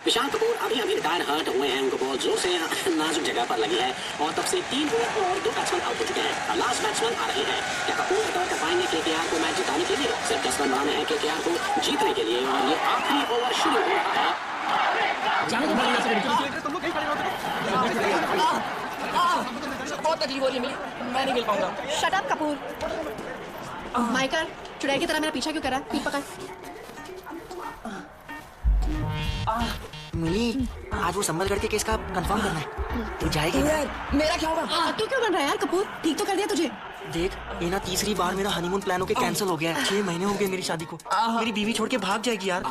विशाल कपूर अभी अभी retire hurt हुए हैं। उनको बॉल जोर से नाजुक जगह पर लगी है और तब से 3 बॉल और 2 बैट्समैन आउट हो चुके हैं। लास्ट बैट्समैन आ रहे हैं। क्या कपूर रिकवर कर पाएंगे केकेआर को मैच जिताने के लिए? सिर्फ 10 रन बनाने हैं केकेआर को जीतने के लिए और ये आखिरी ओवर शुरू हो रहा है। बहुत तकलीफ हो रही है मुझे, मैं नहीं खेल पाऊंगा। Shut up Kapoor. माइकर चुड़ैल की तरह मेरा पीछा क्यों कर रहा है? पीठ पकड़। मिली, आज वो संबलगढ़ के केस का कंफर्म करना है। तू जाएगी? मेरा क्या होगा? तू क्यों बन रहा है यार कपूर? ठीक तो कर दिया तुझे। देख, ये ना तीसरी बार मेरा हनीमून प्लान होके कैंसिल हो गया है। 6 महीने हो गए मेरी शादी को। मेरी बीवी छोड़ के भाग जाएगी यार।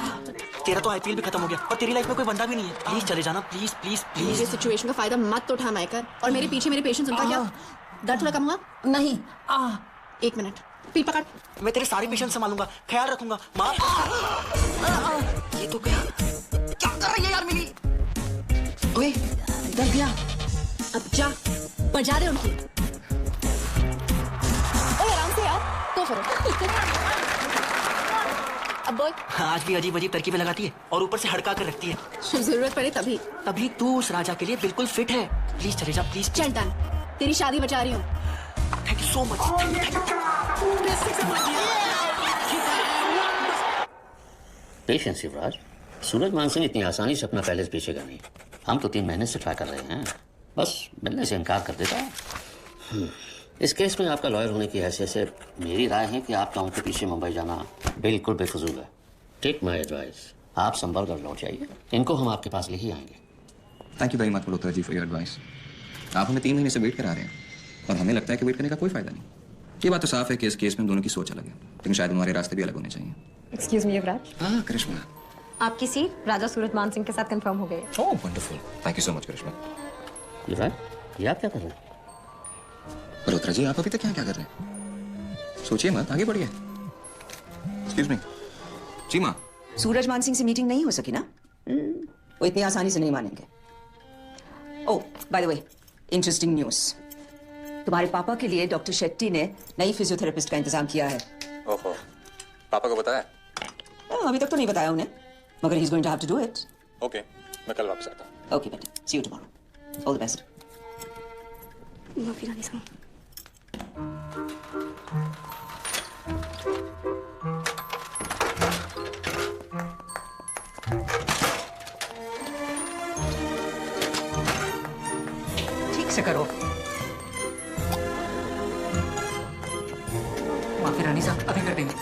तेरा तो आईपीएल भी खत्म हो गया और तेरी लाइफ में कोई बंदा भी नहीं है। प्लीज चले जाना, प्लीज प्लीज प्लीज। मुझे सिचुएशन का फायदा मत उठा माइकर। और मेरे पीछे मेरे पेशेंस, उनका क्या दर्द थोड़ा कम हुआ? नहीं। 1 मिनट, पीठ पकड़। मैं तेरे सारे पेशेंट संभालूंगा, ख्याल रखूंगा। माँ, ये तो क्या कर रही है यार मिली? ओए, डर गया। अब जा, बजा दे उनकी। ओए आराम से यार, तो करो। अब बोल। आज भी अजीब अजीब तरकीबें लगाती है और ऊपर से हड़का कर रखती है। जरूरत पड़े तभी। तभी तू उस राजा के लिए बिल्कुल फिट है। प्लीज चले जा, प्लीज। चल डन, तेरी शादी बचा रही हूँ। Thank you so much. Patience Yuvraj. Suraj Maan Singh इतनी आसानी से अपना पैलेस बेचेगा नहीं। हम तो 3 महीने से ट्राई कर रहे हैं, बस मिलने से इनकार कर देता है। इस केस में आपका लॉयर होने की हैसियत से मेरी राय है कि आप टाउन के पीछे मुंबई जाना बिल्कुल बेफजूल है। टेक माई एडवाइस, आप संभल लौट जाइए। इनको हम आपके पास ले ही आएंगे। Thank you very much Malhotra ji for your advice. आप हमें 3 महीने से वेट करा रहे हैं और हमें लगता है कि वेट करने का कोई फायदा नहीं। ये बात तो साफ है कि इस केस में दोनों की सोच अलग है, लेकिन शायद हमारे रास्ते भी अलग होने चाहिए। एक्सक्यूज मी युवराज, हाँ करिश्मा। आपकी सीट राजा सूरज मान सिंह के साथ कंफर्म हो गई है। Oh wonderful, thank you so much Karishma. Yuvraj, ये आप क्या कर रहे हैं? मल्होत्रा जी आप अभी तक यहाँ क्या कर रहे हैं? सोचिए मत, आगे बढ़िए। Excuse me. जी माँ। सूरज मान सिंह से मीटिंग नहीं हो सकी ना? वो इतनी आसानी से नहीं मानेंगे। Oh by the way, interesting news. तुम्हारे पापा के लिए डॉक्टर शेट्टी ने नई फिजियोथेरेपिस्ट का इंतजाम किया है। ओहो, पापा को बताया? अभी तक तो नहीं बताया उन्हें, मगर he is going to have to do it. Okay, मैं कल वापस आता हूँ। ओके बेटा, see you tomorrow. All the best. माफी रानी साहब। ठीक से करो। माफी रानी साहब, अभी कर देंगे।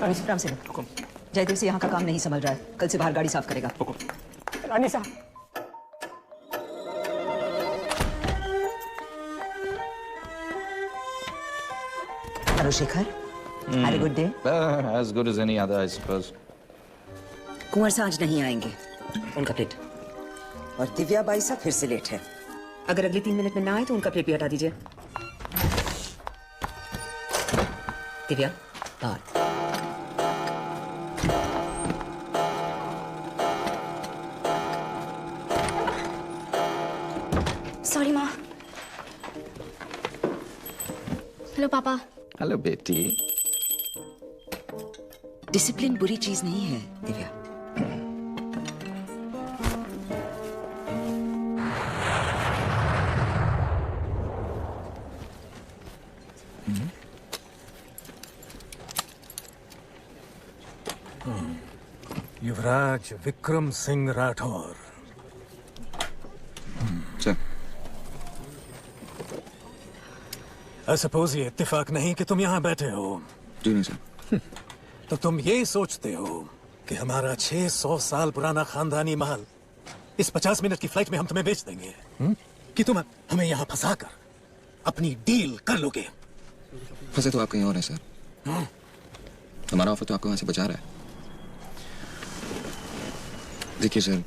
आराम से लो। जयदेव से यहाँ का काम नहीं संभल रहा है, कल से बाहर गाड़ी साफ करेगा। रानी साहब, hello Shekhar, have a good day. As good as any other, I suppose. कुंवर साज नहीं आएंगे, उनका प्लेट। और दिव्या बाई साहब फिर से लेट है। अगर अगले 3 मिनट में ना आए तो उनका प्लेट भी हटा दीजिए। दिव्या, बाहर। सॉरी माँ। हेलो पापा। Hello, बेटी। डिसिप्लिन बुरी चीज नहीं है Divya. Yuvraj Vikram Singh Rathore. Sir, I suppose ये इत्तेफाक नहीं कि तुम यहाँ बैठे हो। जी नहीं सर। तो तुम ये सोचते हो कि हमारा 600 साल पुराना खानदानी महल इस 50 मिनट की फ्लाइट में हम तुम्हें बेच देंगे? कि तुम हमें यहाँ फंसा कर अपनी डील कर लोगे? फंसे तो आप कहीं और हैं सर। हमारा ऑफर तो आपको वहां से बचा रहा है। देखिए सर,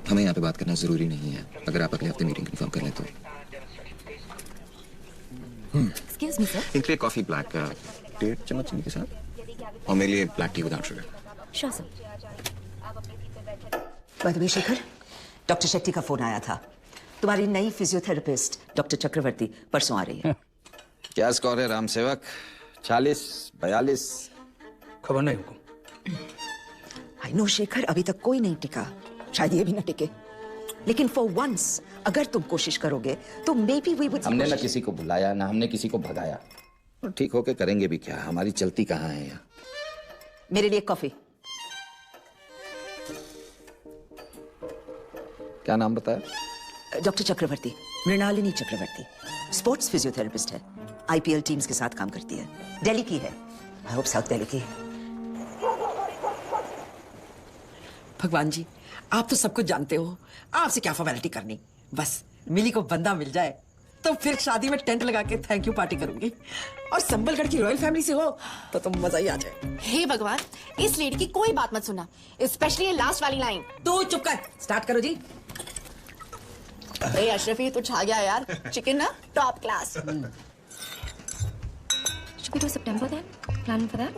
हमें यहाँ पे बात करना जरूरी नहीं है। अगर आप अगले हफ्ते मीटिंग कंफर्म कर लें तो। Excuse me sir. इनके लिए कॉफी ब्लैक 1.5 चम्मच चीनी के साथ, और मेरे लिए black T without sugar. Sure sir. Bye the way Shekhar, doctor Shetty का फोन आया था। तुम्हारी नई फिजियोथेरेपिस्ट डॉक्टर चक्रवर्ती परसों आ रही है। क्या स्कोर है राम सेवक? 40, 42? खबर नहीं हुकुम। आई नो शेखर, अभी तक कोई नहीं टिका, शायद ये भी ना टिके, लेकिन फॉर वंस अगर तुम कोशिश करोगे तो मे बी वी वुड। हमने ना किसी को बुलाया ना हमने किसी को भगाया, और ठीक होके करेंगे भी क्या? हमारी चलती कहाँ है यहाँ? मेरे लिए कॉफी। क्या नाम बताया? डॉक्टर चक्रवर्ती, मृणालिनी चक्रवर्ती, स्पोर्ट्स फिजियोथेरेपिस्ट है, आईपीएल टीम्स के साथ काम करती है, दिल्ली की है, आई होप साउथ दिल्ली की। भगवान जी, आप तो सब कुछ जानते हो, आपसे क्या फॉर्मेलिटी करनी, बस मिली को बंदा मिल जाए तो फिर शादी में टेंट लगा के थैंक यू पार्टी करूंगी, और संबलगढ़ की रॉयल फैमिली से हो तो मजा ही आ जाए। हे भगवान, इस लेडी की कोई बात मत सुनना, स्पेशली ये लास्ट वाली लाइन। तो चुप कर, स्टार्ट करो जी। ए अशरफी, तू छा गया यार, चिकन ना top class. Should we do September then? Planning for that?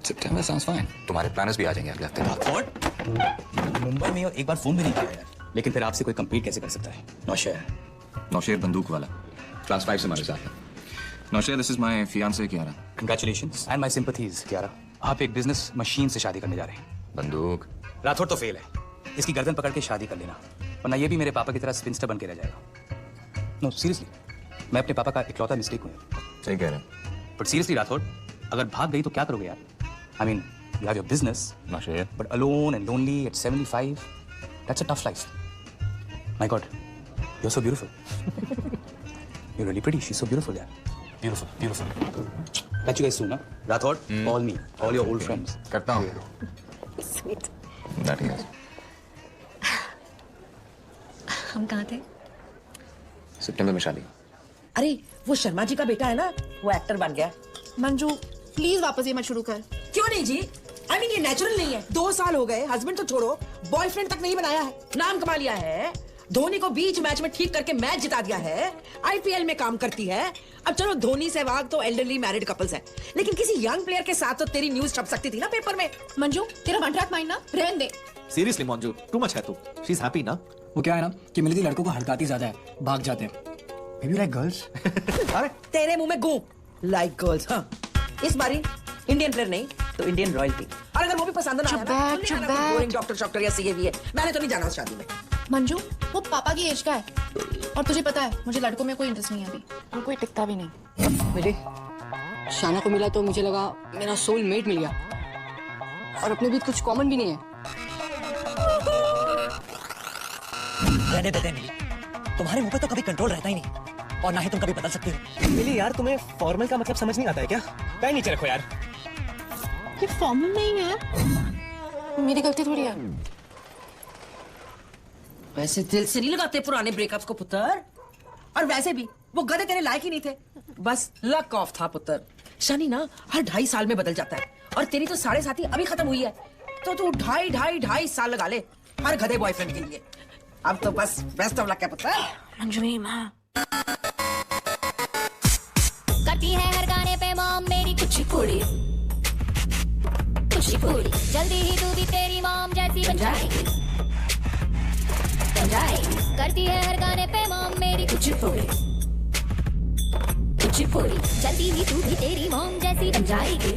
September sounds fine. तुम्हारे प्लानर्स भी आ जाएंगे अगले हफ्ते। मुंबई में एक बार फोन भी नहीं किया यार, लेकिन फिर आपसे कोई कंप्लीट कैसे कर सकता है? नौशेर बंदूक वाला क्लास 5 से हमारे साथ है। Nausher, this is my fiancee Kiara. Congratulations and my sympathies Kiara. आप एक बिजनेस मशीन से शादी करने जा रहे हैं। बंदूक राठौड़ तो फेल है, इसकी गर्दन पकड़ के शादी कर लेना, वरना ये भी मेरे पापा की तरह स्पिंस्टर बन के रह जाएगा। नो सीरियसली, मैं अपने पापा का इकलौता मिस्टेक हूँ। सही कह रहे हैं। बट सीरियसली राठौड़, अगर भाग गई तो क्या करोगे यार? I mean you have your business, Nausher, but alone and lonely at 75, that's a tough life. My god, you are so beautiful. You are really pretty, she is so beautiful यार। Beautiful, beautiful. Catch you guys soon ना? Rathore, call me, all your old friends. करता हूँ। Sweet. That is. हम कहाँ थे? सितंबर में शादी। अरे वो शर्मा जी का बेटा है ना, वो एक्टर बन गया। मंजू प्लीज वापस ये मत शुरू कर। क्यों नहीं जी? आई मीन ये नेचुरल नहीं है। 2 साल हो गए, हस्बैंड तो छोड़ो, बॉयफ्रेंड तक नहीं बनाया है, नाम कमा लिया है, धोनी को बीच मैच में ठीक करके मैच जिता दिया है, आईपीएल में काम करती है। अब चलो धोनी सहवाग तो एल्डरली मैरिड कपल्स हैं, लेकिन किसी यंग प्लेयर के साथ तो तेरी न्यूज छप सकती थी ना पेपर में। मंजू, तेरा कॉन्ट्रैक्ट माइंड ना रहने दे। सीरियसली मंजू, टू मच है तू। शी इज हैप्पी ना? वो क्या है ना कि मिलती लड़कों को हड़काती ज्यादा है, भाग जाते हैं। Maybe you like girls? अरे तेरे मुंह में गूं, लाइक गर्ल्स। हाँ, इस बारी इंडियन प्लेयर नहीं तो इंडियन रॉयल्टी, और अगर वो भी पसंद ना आया ना, बोरिंग डॉक्टर या सीए है, मैंने तो नहीं जाना उस शादी में। मंजू, वो पापा की एज का है, और तुझे पता है मुझे लड़कों में कोई इंटरेस्ट नहीं है अभी, और कोई टिकता भी नहीं। बेटे, शाना को मिला तो मुझे लगा मेरा सोल मेट मिल गया, और अपने बीच कुछ कॉमन भी नहीं है। रहने देते मिली, तुम्हारे मुंह पे तो कभी कंट्रोल रहता ही नहीं, और ना ही तुम कभी बदल सकते हो। मिली यार, तुम्हें फॉर्मल का मतलब समझ नहीं आता है क्या? पैर नीचे रखो यार। ये फॉर्मल नहीं है, मेरी गलती थोड़ी है। वैसे दिल से नहीं लगाते पुराने ब्रेकअप्स को पुत्र, और वैसे भी वो गधे तेरे लायक ही नहीं थे, बस लक ऑफ था पुत्र। शनि ना हर 2.5 साल में बदल जाता है, और तेरी तो 7.5 अभी खत्म हुई है, तो तू 2.5 साल लगा ले हर गधे बॉयफ्रेंड के लिए। अब तो बस बेस्ट ऑफ लक है पुत्र। मंजू मेरी माँ करती है हर गाने पे मॉम मेरी कुचिपुड़ी, कुचिपुड़ी। जल्दी ही तू भी तेरी मॉम जैसी बन जाएगी, बन जाएगी। करती है हर गाने पे मॉम मेरी कुचिपुड़ी, कुचिपुड़ी। जल्दी ही तू भी तेरी मॉम जैसी बन जाएगी।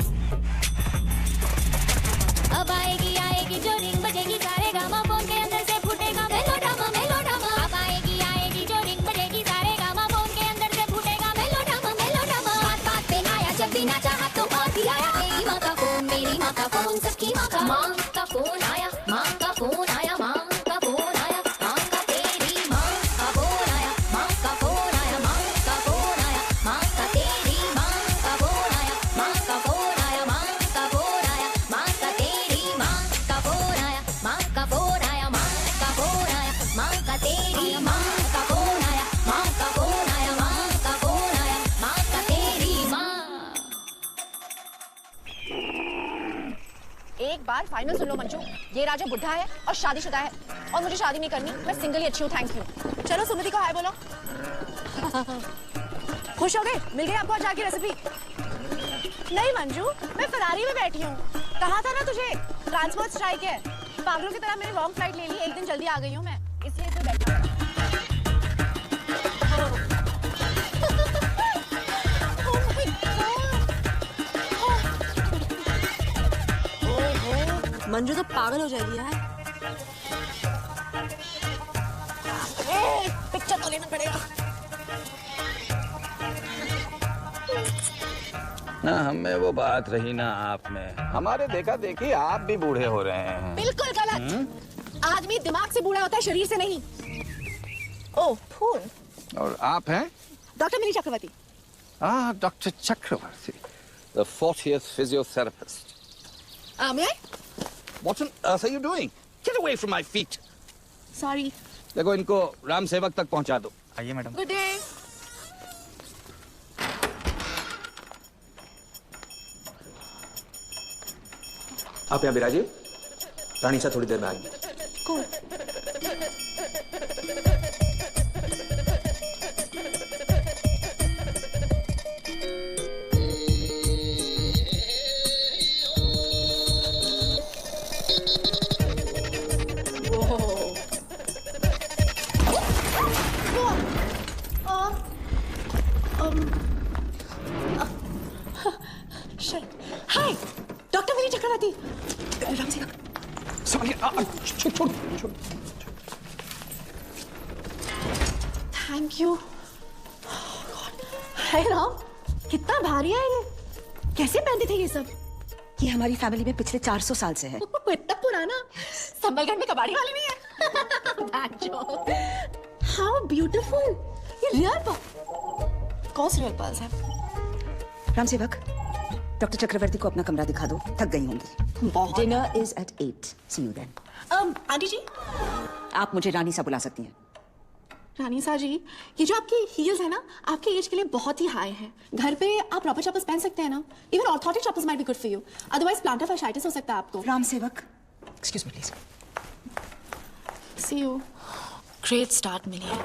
अब आएगी आएगी जो रिंग बजेगी, सारे गामा फोन के अंदर से फूटेगा मेलोड्रामा, मेलोड्रामा। अब आएगी आएगी जो रिंग बजेगी, सारे गामा फोन के अंदर से फूटेगा मेलोड्रामा, मेलोड्रामा। बात बात पे आया, जब भी ना चाहा तो और भी आया। मेरी माँ का फोन, मेरी माँ का फोन, सबकी माँ का। माँ का फोन आया, माँ का फोन आया, माँ का फोन आया, माँ का तेरी माँ का फोन आया, माँ का फोन आया, माँ का फोन आया, माँ का तेरी माँ का फोन आया, माँ का फोन आया, माँ का फोन आया, माँ का तेरी माँ का फोन आया, माँ का फोन आया, माँ का फोन आया, माँ का तेरी माँ का फोन आया, माँ का फोन आया, माँ का फोन आया, माँ का तेरी माँ। एक बार फाइनल सुन लो मंजू, ये राजा बुढ़ा है और शादीशुदा है, और मुझे शादी नहीं करनी, मैं सिंगल ही अच्छी हूँ, थैंक यू। चलो सुमति को हाय बोलो। खुश हो गए? मिल गई आपको आज की रेसिपी? नहीं मंजू, मैं फरारी में बैठी हूँ, कहा था ना तुझे ट्रांसपोर्ट स्ट्राइक है। पागलों की तरह मैंने रॉन्ग फ्लाइट ले ली, एक दिन जल्दी आ गई हूँ मैं, इसलिए इसमें बैठा हूँ। मंजू तो पागल हो जाएगी यार। पड़ेगा। ना हमें वो बात रही ना आप में। हमारे देखा देखी आप भी बूढ़े हो रहे हैं। बिल्कुल गलत। आदमी दिमाग से बूढ़ा होता है, शरीर से नहीं। ओह फूल। और आप हैं? Doctor Mili Chakravarty. Doctor Chakravarty, the 40th physiotherapist. May I? What on earth are you doing? Get away from my feet. Sorry. देखो इनको राम सेवक तक पहुंचा दो। आइए मैडम। Good day. आप यहाँ बिराजिए, रानी सा थोड़ी देर में आएंगे। Cool. हाय डॉक्टर मिली चक्रवर्ती। राम सिंह छोड़। Thank you. हाय राम, कितना भारी है ये। कैसे पहनते थे ये सब? ये हमारी फैमिली में पिछले 400 साल से है। इतना पुराना। संबलगढ़ में कबाड़ी वाली नहीं है। How beautiful. ये रियल कौन से रियल पर्ल्स है? राम सेवक, डॉक्टर चक्रवर्ती को अपना कमरा दिखा दो, थक गई होंगी। Dinner is at 8। See you then. Aunty ji, आप मुझे रानी सा बुला सकती हैं। रानी सा जी, ये जो आपकी हील्स है ना, आपके एज के लिए बहुत ही हाई है। घर पे आप प्रॉपर चप्पल्स पहन सकते हैं ना? Even orthotic chappals might be good for you, otherwise plantar fasciitis हो सकता है आपको। Ram Sevak, excuse me please. See you. Great start मिली है।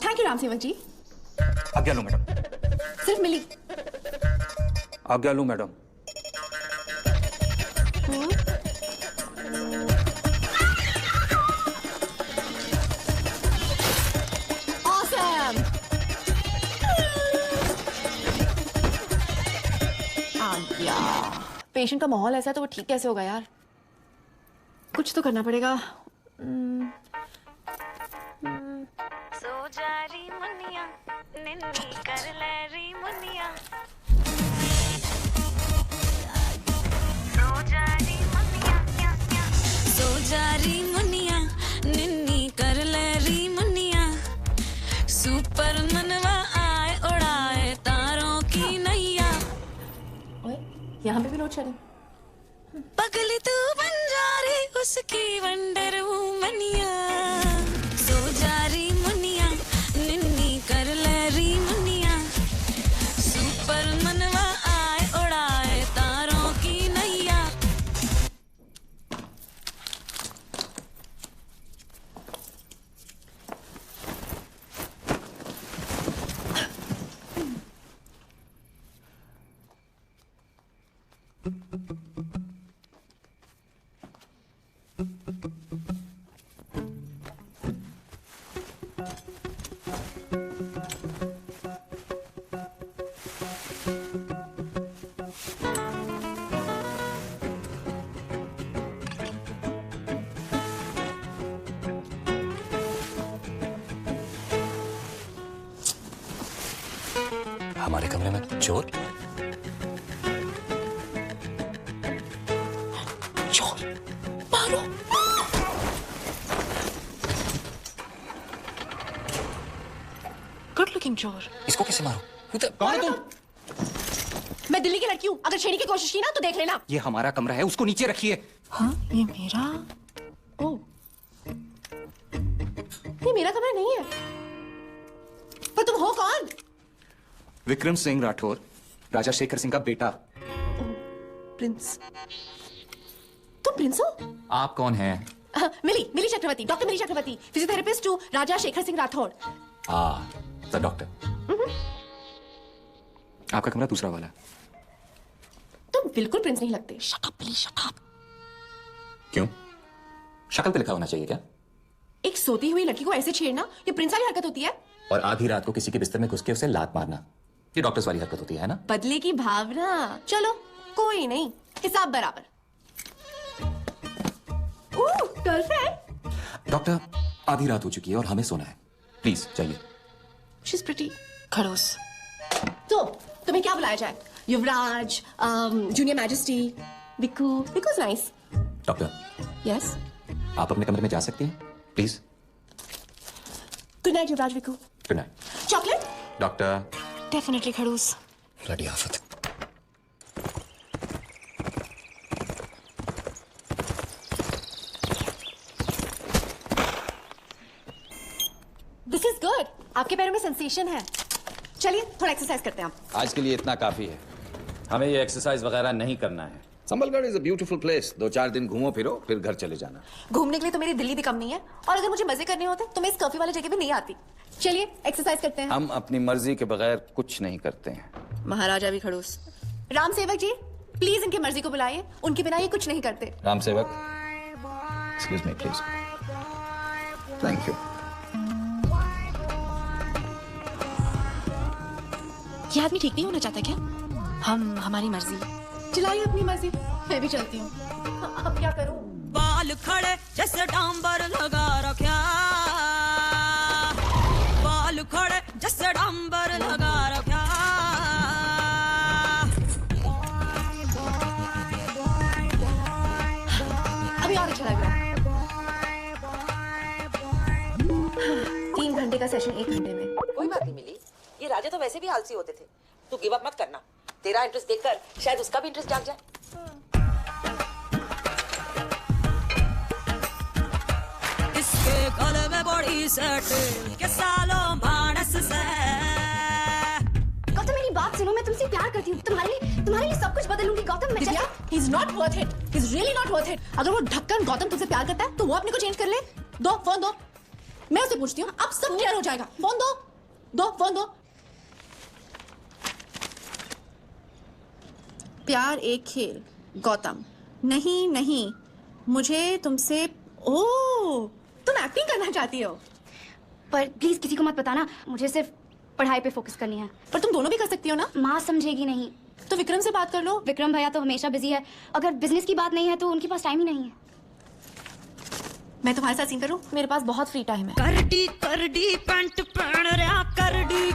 थैंक यू राम सेवक जी। आज्ञा लो मैडम। सिर्फ मिली। आज्ञा लो मैडम। Awesome! आज्ञा। पेशेंट का माहौल ऐसा है तो वो ठीक कैसे होगा यार? कुछ तो करना पड़ेगा। सो जारी मुनिया निन्नी कर ले री मुनिया सो जारी मुनिया निन्नी कर ले री मुनिया सुपर मनवा आए उड़ाए तारों की नैया। ओए, यहाँ पे भी लोड शेडिंग। पगली तू बंजारी उसकी वंडर वूमनिया सो जारी मुनिया निन्नी कर ले री मुनिया सुपर मनवा आए उड़ाए तारों की नैया। हमारे कमरे में चोर। चोर मारो। गुड लुकिंग चोर। इसको कैसे मारो? कौन है तुम? मैं दिल्ली की लड़की हूँ, अगर छेड़ी की कोशिश की ना तो देख लेना। ये हमारा कमरा है, उसको नीचे रखिए। हाँ, ये मेरा। ओ, ये मेरा कमरा नहीं है। पर तुम हो कौन? विक्रम सिंह राठौर, राजा शेखर सिंह का बेटा। प्रिंस। तुम प्रिंस हो? आप कौन हैं? Mili Chakravarty, doctor Mili Chakravarty, physiotherapist to Raja Shekhar Singh Rathore. The doctor. आपका कमरा दूसरा वाला है। तुम बिल्कुल प्रिंस नहीं लगते। Shut up please, shut up. क्यों? शक्ल पे लिखा होना चाहिए क्या? एक सोती हुई लड़की को ऐसे छेड़ना ये प्रिंस वाली हरकत होती है? और आधी रात को किसी के बिस्तर में घुस के उसे लात मारना, ये डॉक्टर्स वाली हरकत होती है ना? बदले की भावना। चलो कोई नहीं, हिसाब बराबर। गर्लफ्रेंड? डॉक्टर, आधी रात हो चुकी है और हमें सोना है, प्लीज जाइए। She's pretty. खड़ूस। तो तुम्हें क्या बुलाया जाए? Yuvraj, junior majesty, Vikku. Vikku's nice. Doctor, Yes. आप अपने कमरे में जा सकती हैं, please. Good night, Yuvraj, Vikku. Good night. Chocolate? Doctor. Definitely खड़ूस। ब्लडी आफत। This is good. आपके पैरों में सेंसेशन है। चलिए थोड़ा एक्सरसाइज करते हैं आप। आज के लिए इतना काफी है, हमें ये एक्सरसाइज वगैरह नहीं करना है। Sabalgarh is a beautiful place, 2-4 दिन घूमो फिरो फिर घर चले जाना। घूमने के लिए तो मेरी दिल्ली भी कम नहीं है, और अगर मुझे मजे करने होते तो मैं इस कर्फ्यू वाली जगह भी नहीं आती। चलिए एक्सरसाइज करते हैं। हम अपनी मर्जी के बगैर कुछ नहीं करते हैं। महाराजा भी खड़ूस। राम सेवक जी, प्लीज इनकी मर्जी को बुलाइए, उनके बिना ये कुछ नहीं करते। Ram Sevak, excuse me please. Thank you. ये आदमी ठीक नहीं होना चाहता क्या? हमारी मर्जी। चलाइए अपनी मर्जी, मैं भी चलती हूँ। अब क्या करूँ? बाल खड़े जैसे डांबर लगा रखा, बाल खड़े जैसे डांबर लगा रखा। अभी और अच्छा लग रहा है। 3 घंटे का सेशन 1 घंटे में। कोई बात नहीं मिली, ये राजा तो वैसे भी आलसी होते थे। तू गिव अप मत करना, तेरा इंटरेस्ट देखकर शायद उसका भी इंटरेस्ट जाग जाए। इसके गले में बड़ी सेट के सालों मानस से। गौतम मेरी बात सुनो, मैं तुमसे प्यार करती हूँ। तुम्हारे लिए सब कुछ बदल लूंगी गौतम। मैं Divya, he's not worth it. He's really not worth it. अगर वो ढक्कन गौतम तुमसे प्यार करता है तो वो अपने को चेंज कर ले। दो फोन दो, मैं उससे पूछती हूँ। अब सब क्लियर हो जाएगा। फोन दो फोन दो। प्यार एक खेल गौतम। नहीं, मुझे तुमसे। ओह, तुम एक्टिंग करना चाहती हो? पर प्लीज किसी को मत बताना, मुझे सिर्फ पढ़ाई पे फोकस करनी है। पर तुम दोनों भी कर सकती हो ना। माँ समझेगी नहीं। तो विक्रम से बात कर लो। विक्रम भैया तो हमेशा बिजी है, अगर बिजनेस की बात नहीं है तो उनके पास टाइम ही नहीं है। मैं तुम्हारे साथ सीन करूं? मेरे पास बहुत फ्री टाइम है। करडी पैंट पहन रहा, करडी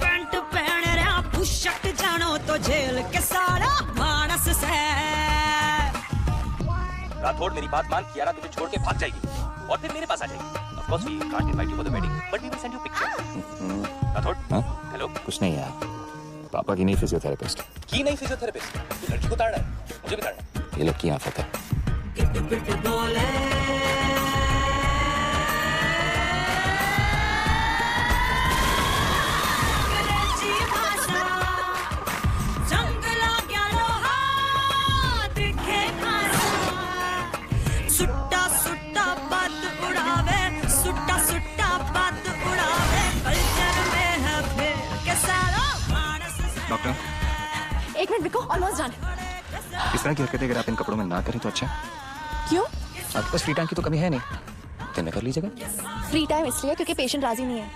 पैंट पहन रहा। पुशक जानो तो जेल के सारा मानस से। राठौड़ मेरी बात मान, कियारा तुझे छोड़ के भाग जाएगी और फिर मेरे पास आ जाएगी। Of course we can't invite you for the wedding, but we will send you picture. Rathore, hello. कुछ नहीं यार, पापा की नई फिजियोथेरेपिस्ट। की नहीं फिजियोथेरेपिस्ट? तू लड़की को ताड़ना है, मुझे भी ताड़ना है। ये लड़की आफत है। Doctor, 1 minute Vicco, almost done. इस तरह की हरकतें अगर आप इन कपड़ों में ना करें तो अच्छा। क्यों? आपके पास फ्री टाइम की तो कमी है नहीं, दिन में कर लीजिएगा। फ्री टाइम इसलिए क्योंकि पेशेंट राजी नहीं है।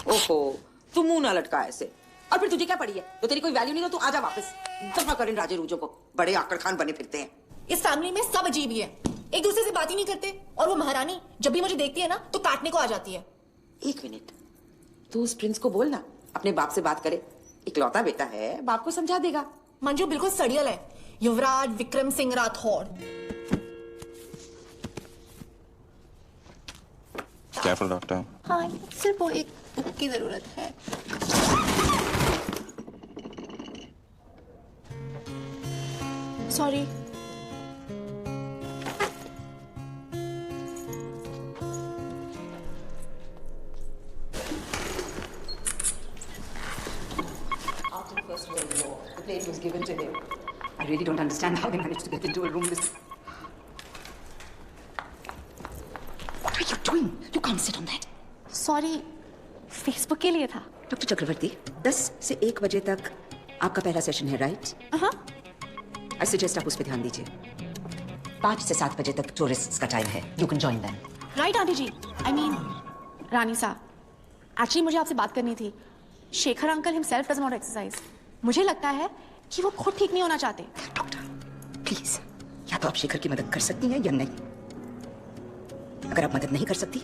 ओहो, तू मुंह ना लटका ऐसे। और फिर तुझे क्या पड़ी है? तो तेरी कोई वैल्यू नहीं, तो तू आजा वापस। दफा कर इन राजे रूजों को, बड़े आकड़ खान बने फिरते हैं। इस फैमिली में सब अजीब ही है, एक दूसरे से बात ही नहीं करते। और वो महारानी जब भी मुझे देखती है ना तो काटने को आ जाती है। 1 मिनट, तू उस प्रिंस को बोल ना अपने बाप से बात करे। इकलौता बेटा है, बाप को समझा देगा। मंजू बिल्कुल सड़ियल है। युवराज विक्रम सिंह राठौड़। Careful doctor. हाँ, सिर्फ वो एक बुक की जरूरत है। Sorry. First World War. The plane was given to him. I really don't understand how they managed to get into a room this. What are you doing? You can't sit on that. Sorry, Facebook के लिए था। Doctor चक्रवर्ती, 10 से 1 बजे तक आपका पहला session है, right? हाँ। आई सजेस्ट आप उस पर ध्यान दीजिए। 5 से 7 बजे तक टूरिस्ट्स का टाइम है। You can join them. Right aunty ji. I mean रानी साहब, एक्चुअली मुझे आपसे बात करनी थी। Shekhar uncle himself does not exercise. मुझे लगता है कि वो खुद ठीक नहीं होना चाहते। डॉक्टर, प्लीज, या तो आप शेखर की मदद कर सकती हैं या नहीं। अगर आप मदद नहीं कर सकती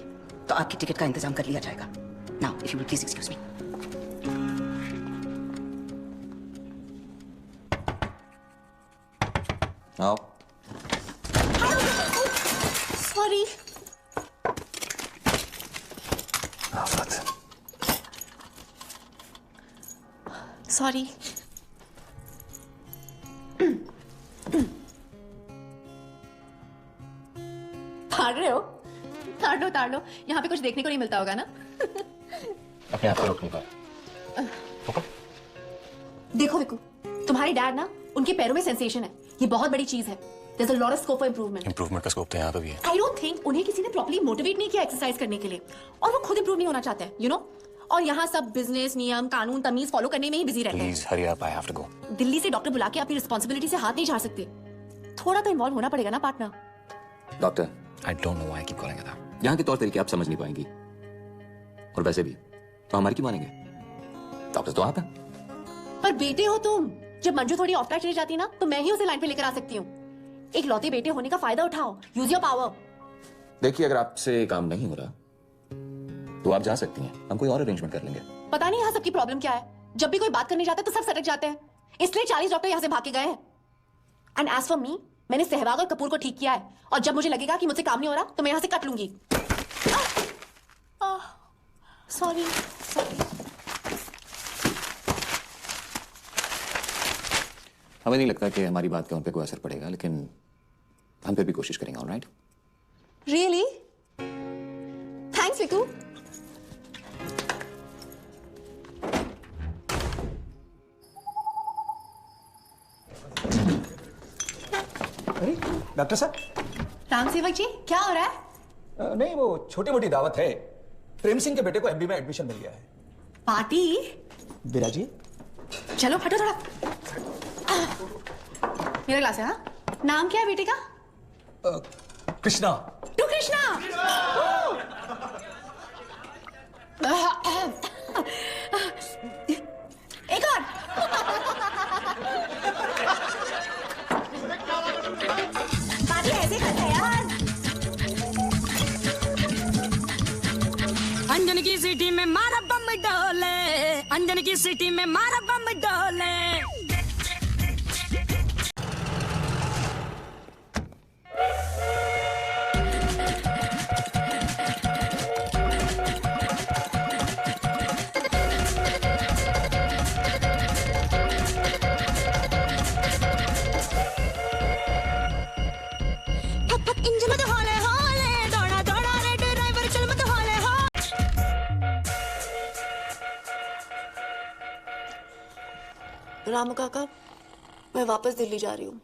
तो आपकी टिकट का इंतजाम कर लिया जाएगा। Now if you will please excuse me. आओ। सॉरी। सॉरी। ताड़ रहे हो? ताड़ लो। यहाँ पे कुछ देखने को नहीं मिलता होगा ना? अपने आप को रोक नहीं पाया। देखो विकू, तुम्हारे डैड ना, उनके पैरों में सेंसेशन है। ये बहुत बड़ी चीज है। There's a lot of scope for improvement. Improvement का स्कोप तो यहाँ पे भी है। I don't think उन्हें किसी ने प्रॉपर्ली मोटिवेट नहीं किया एक्सरसाइज करने के लिए, और वो खुद इंप्रूव नहीं होना चाहते हैं, you know? और यहाँ सब बिजनेस, नियम, कानून, तमीज फॉलो करने में ही बिजी रहते हैं। Please hurry up, I have to go. Delhi से डॉक्टर बुला के अपनी रिस्पॉन्सिबिलिटी से हाथ नहीं झाड़ सकते। थोड़ा तो इन्वॉल्व होना पड़ेगा ना partner. Doctor, I don't know why I keep calling it that. यहाँ के तौर तरीके आप समझ नहीं पाएंगी, और वैसे भी तो हमारी क्यों मानेंगे? डॉक्टर तो आप हैं। पर बेटे हो तुम। जब मंजू थोड़ी ऑफ ट्रैक चली जाती है ना, तो मैं ही उसे लाइन पे लेकर आ सकती हूँ। एक लौते बेटे होने का फायदा उठाओ। Use your power. देखिए, अगर आपसे काम नहीं हो रहा तो आप जा सकती हैं, हम कोई और अरेंजमेंट कर लेंगे। पता नहीं यहाँ सबकी प्रॉब्लम क्या है। जब भी कोई बात करने जाता है तो सब सटक जाते हैं, इसलिए 40 डॉक्टर यहाँ से भाग के गए हैं। एंड एज फॉर मी, मैंने सहवाग और कपूर को ठीक किया है, और जब मुझे लगेगा कि मुझसे काम नहीं हो रहा तो मैं यहाँ से कट लूंगी। सॉरी। हमें नहीं लगता कि हमारी बात का उन पे कोई असर पड़ेगा, लेकिन हम फिर भी कोशिश करेंगे। ऑलराइट? रियली? थैंक्स विकू। अरे डॉक्टर साहब। राम सेवक जी, क्या हो रहा है? नहीं, वो छोटी मोटी दावत है। प्रेम सिंह के बेटे को एमबी में एडमिशन मिल गया है। पार्टी? बिराजी। चलो हटो थोड़ा। मेरा क्लास है। हाँ, नाम क्या है बेटे का? कृष्णा। टू कृष्णा। एक और। पार्टी ऐसे करते हैं यार। अंजन की सिटी में मारा बम डोले, अंजन की सिटी में मारा बम डोले। इंजन मत हौले हौले, दौड़ा दौड़ा रे ड्राइवर चल मत हौले हो। रामू काका, मैं वापस दिल्ली जा रही हूँ।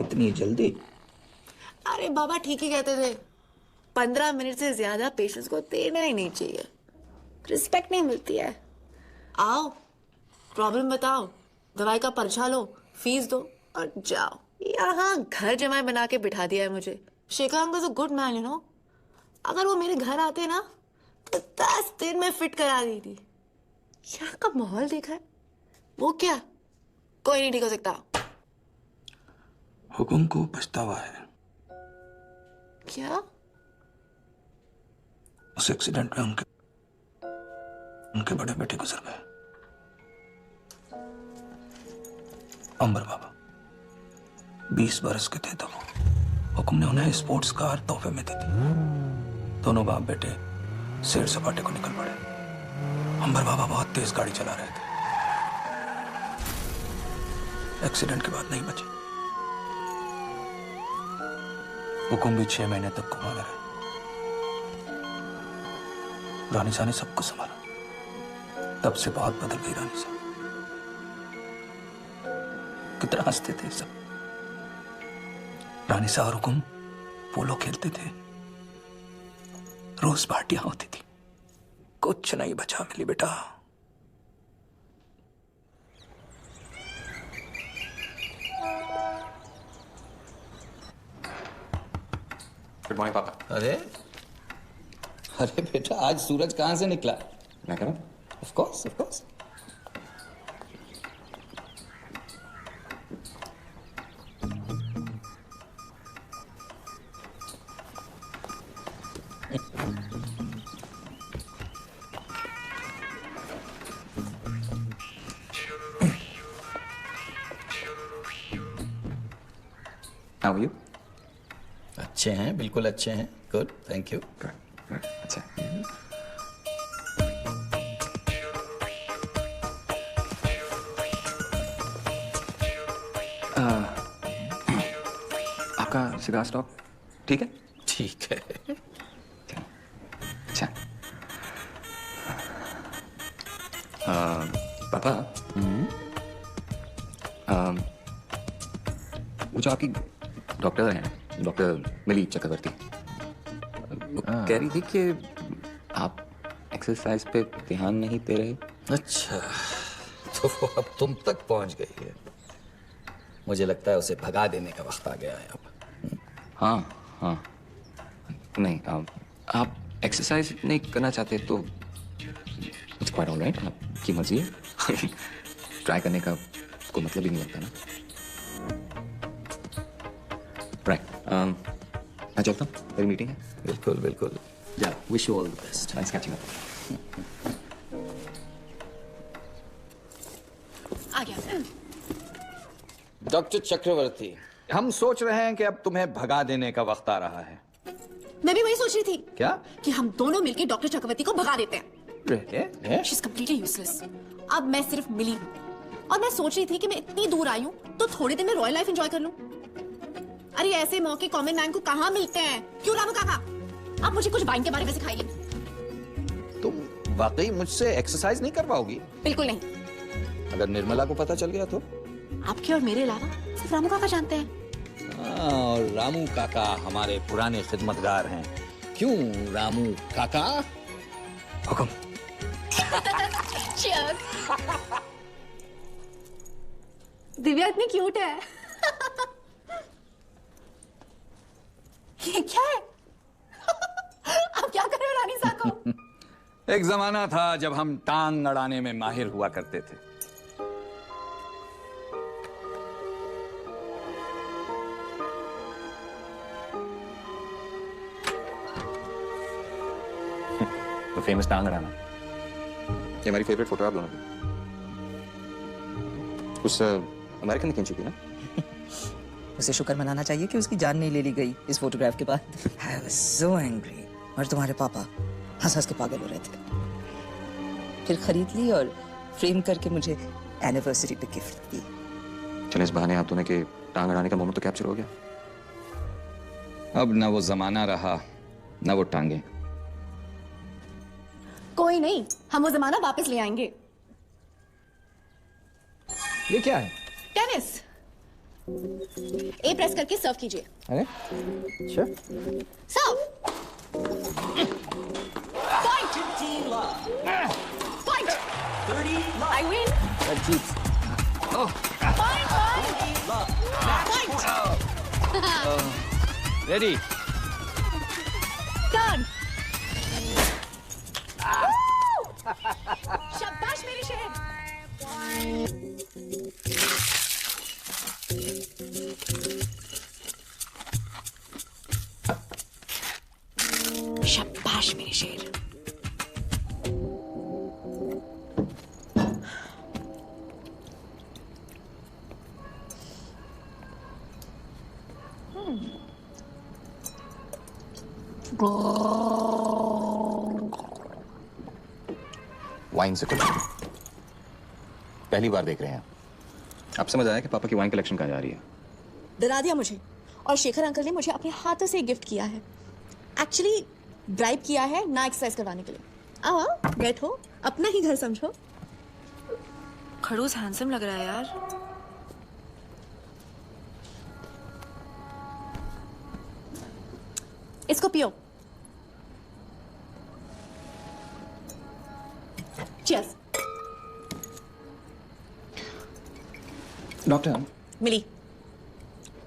इतनी जल्दी? अरे बाबा ठीक ही कहते थे, 15 मिनट से ज्यादा पेशेंट्स को देना ही नहीं चाहिए, रिस्पेक्ट नहीं मिलती है। आओ, प्रॉब्लम बताओ, दवाई का पर्चा लो, फीस दो और जाओ। यहाँ घर जमाए बना के बिठा दिया है मुझे। Shekhar uncle is a good man, you know. अगर वो मेरे घर आते ना तो 10 दिन में फिट करा दी थी। यहाँ का माहौल देखा है? वो क्या, कोई नहीं ठीक हो सकता। हुकुम को पछतावा है। क्या? उस एक्सीडेंट में उनके बड़े बेटे गुजर गए, अंबर बाबा। 20 बरस के थे तब। हुकुम ने उन्हें स्पोर्ट्स कार तोहफे में दी थी। दोनों बाप बेटे सैर सपाटे को निकल पड़े। अंबर बाबा बहुत तेज गाड़ी चला रहे थे। एक्सीडेंट के बाद नहीं बचे। हुकुम भी 6 महीने तक कोमा में रहे। रानी सा ने सबको संभाला। तब से बहुत बदल गई रानी सा। कितना हंसते थे सब। रानी सा और हुकुम पोलो खेलते थे। रोज पार्टियां होती थी। कुछ नहीं बचा मिली बेटा। गुड मॉर्निंग पापा। अरे अरे बेटा, आज सूरज कहाँ से निकला? मैं करूं? Of course, of course. How are you? अच्छे हैं, बिल्कुल अच्छे हैं. Good, thank you. अच्छा. आपका सिगार स्टॉक ठीक है? ठीक है. अच्छा. पापा. वो जो आपकी डॉक्टर हैं, डॉक्टर मिली चक्रवर्ती, वो कह रही थी कि आप एक्सरसाइज पे ध्यान नहीं दे रहे. अच्छा, तो वो अब तुम तक पहुंच गई है. मुझे लगता है उसे भगा देने का वक्त आ गया है अब. हाँ. नहीं, आप एक्सरसाइज नहीं करना चाहते तो इट्स क्वाइट ऑलराइट, आपकी मर्जी है. ट्राई करने का कोई मतलब ही नहीं होता ना. राइट. मैं चलता हूँ, मेरी मीटिंग है. बिल्कुल बिल्कुल. या wish you all the best. Nice catching up. आ गया. डॉक्टर चक्रवर्ती, हम सोच रहे हैं कि अब तुम्हें भगा देने का वक्त आ रहा है. मैं भी वही सोच रही थी. क्या? कि हम दोनों मिलकर डॉक्टर चक्रवर्ती को भगा देते हैं. She is completely useless. अब मैं सिर्फ मिली हूँ और मैं सोच रही थी कि मैं इतनी दूर आई हूँ तो थोड़े दिन में रॉयल लाइफ एंजॉय कर लूँ. अरे ऐसे मौके कॉमन मैन को कहाँ मिलते हैं? क्यों रामू काका, आप मुझे कुछ वाइन के बारे में सिखाइए. तुम वाकई मुझसे एक्सरसाइज नहीं कर पाओगी? बिल्कुल नहीं. अगर निर्मला को पता चल गया तो? आपके और मेरे अलावा सिर्फ रामू काका जानते हैं. और रामू काका हमारे पुराने खिदमतगार हैं. क्यों रामू काका? हुक्म. Cheers. दिव्या इतनी क्यूट है. ये क्या है? आप क्या कर रहे हो रानी साहब? एक जमाना था जब हम टांग अड़ाने में माहिर हुआ करते थे. तो फेमस टांग अड़ाना ये हमारी फेवरेट फोटो आप दोनों की. उस अमेरिकन ने खींची थी ना. उसे शुक्र मनाना चाहिए कि उसकी जान नहीं ले ली गई इस फोटोग्राफ के बाद. I was so angry. और तुम्हारे पापा हंस के पागल हो रहे थे. फिर खरीद ली और फ्रेम करके मुझे एनिवर्सरी पे गिफ्ट दी. चलो इस बहाने आप दोनों के टांग अड़ाने का मोमेंट तो कैप्चर हो गया. अब ना वो जमाना रहा ना वो टांगे. कोई नहीं, हम वो जमाना वापस ले आएंगे. ये क्या है? टेनिस. ए प्रेस करके सर्व कीजिए. अरे अच्छा. Serve. Point. Point. I win. Ready. Turn. शाबाश मेरी शहर. शाबाश मेरे शेर. वाइन से कुछ पहली बार देख रहे हैं. अब समझ आया कि पापा की वाइन कलेक्शन कहाँ जा रही है. डरा दिया मुझे. और शेखर अंकल ने मुझे अपने हाथों से गिफ्ट किया है. एक्चुअली ड्राइव किया है ना एक्सरसाइज करवाने के लिए. आओ बैठो, अपना ही घर समझो. खड़ूस हैंडसम लग रहा है यार. इसको पियो. चीयर्स. डॉक्टर मिली.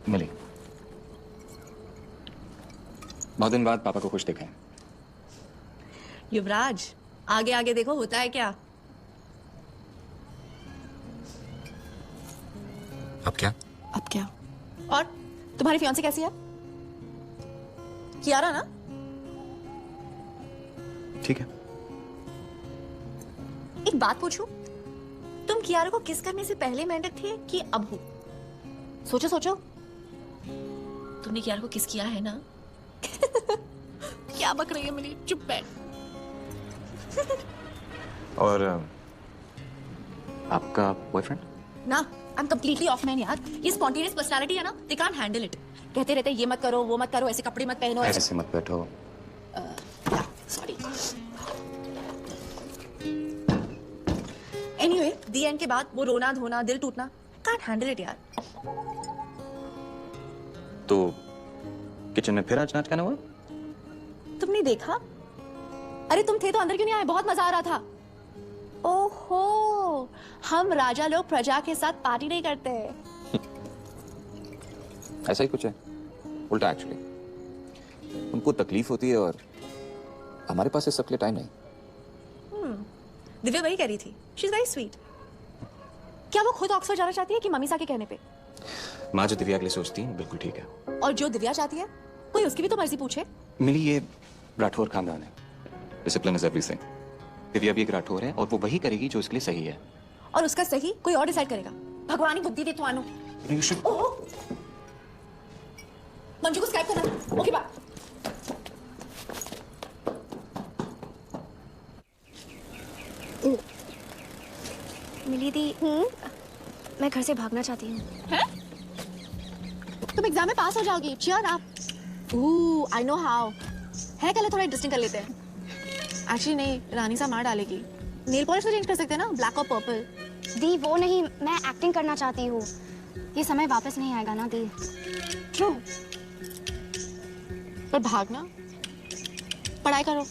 मिली. बहुत दिन बाद पापा को खुश देखा है. युवराज, आगे आगे देखो होता है क्या. अब क्या? अब क्या? और तुम्हारी फियांसी कैसी है? कियारा ना? ठीक है. एक बात पूछूं? तुम कियारा को किस करने से पहले मेंढक थे कि अब हो? सोचो सोचो. तुमने कियारा को किस किया है ना? क्या बक रही है मिली? चुप बैठ। और आपका बॉयफ्रेंड? ना, I am completely off man यार। ये स्पॉन्टेनियस पर्सनालिटी है ना, दे कांट हैंडल इट। कहते रहते ये मत करो, वो मत करो, ऐसे कपड़े मत पहनो, ऐसे मत बैठो। सॉरी। एनीवे, दी एंड के बाद वो रोना धोना, दिल टूटना, कांट हैंडल इट यार। तो किचन में फिर आज नाच गाना हुआ? तुमने देखा? अरे तुम थे तो अंदर क्यों नहीं आए? बहुत मजा आ रहा था। ओहो, हम राजा लोग प्रजा के साथ पार्टी नहीं करते। ऐसा ही कुछ है, उल्टा एक्चुअली। उनको तकलीफ होती है और हमारे पास इस सब के लिए टाइम नहीं। दिव्या वही कह रही थी, शी इज वेरी स्वीट। क्या वो खुद ऑक्सफोर्ड जाना चाहती है कि मम्मी सा के कहने पे? माँ जो दिव्या के लिए सोचती है बिल्कुल ठीक है। और जो दिव्या चाहती है, कोई उसकी भी तो मर्जी पूछे। मिली, ये राठौर खानदान है, डिसिप्लिन इज एवरीथिंग। दिव्या भी एक राठौर है और वो वही करेगी जो उसके लिए सही है। और उसका सही कोई और डिसाइड करेगा। भगवान ही बुद्धि दे तो आनो। मंजू को स्काइप करना। Okay bye. मिली दी, मैं घर से भागना चाहती हूँ। हैं? तुम एग्जाम में पास हो जाओगी। Cheer up. Oh, I know how. है कल थोड़ा इंटरेस्टिंग कर लेते हैं। एक्चुअली नहीं, रानी सा मार डालेगी। नेल पॉलिश तो चेंज कर सकते हैं ना, ब्लैक और पर्पल। दी वो नहीं, मैं एक्टिंग करना चाहती हूँ। ये समय वापस नहीं आएगा ना दी। ट्रू। पर भागना, पढ़ाई करो।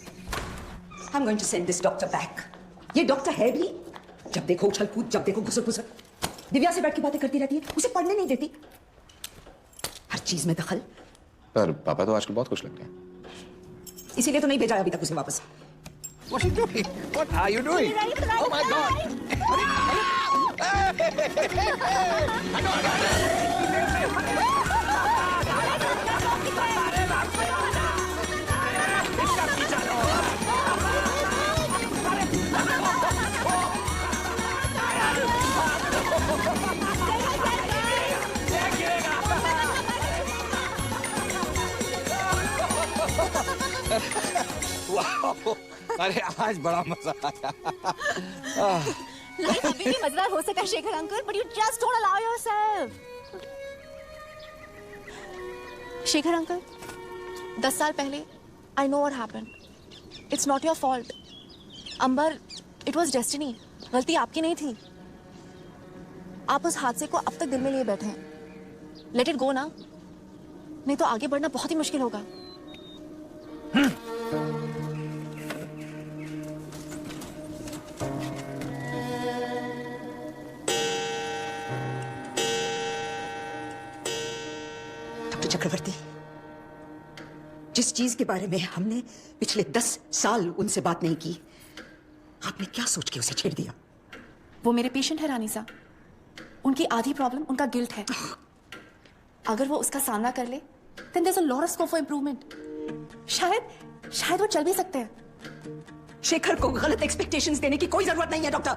I'm going to send this doctor back. ये डॉक्टर है भी? जब देखो उछल कूद, जब देखो घुसर घुसर। दिव्या से बैठ के बातें करती रहती है, उसे पढ़ने नहीं देती। हर चीज में दखल। पर पापा तो आजकल बहुत खुश लगते हैं। इसीलिए तो नहीं भेजा अभी तक उसे वापस। What are you doing? What are you doing? Oh my God! वाह! अरे आज बड़ा मजा आया। लाइफ अभी भी मजेदार हो सकता है Shekhar uncle, but you just don't allow yourself. Shekhar uncle, 10 साल पहले I know what happened. It's not your fault. Ambar, it was destiny. गलती आपकी नहीं थी। आप उस हादसे को अब तक दिल में लिए बैठे हैं। Let it go ना, नहीं तो आगे बढ़ना बहुत ही मुश्किल होगा। डॉक्टर चक्रवर्ती, जिस चीज के बारे में हमने पिछले 10 साल उनसे बात नहीं की, आपने क्या सोच के उसे छेड़ दिया? वो मेरे पेशेंट है रानी सा। उनकी आधी प्रॉब्लम उनका गिल्ट है। अगर वो उसका सामना कर ले, then there's a lot of scope for improvement. शायद वो चल भी सकते हैं। शेखर को गलत एक्सपेक्टेशंस देने की कोई जरूरत नहीं है डॉक्टर।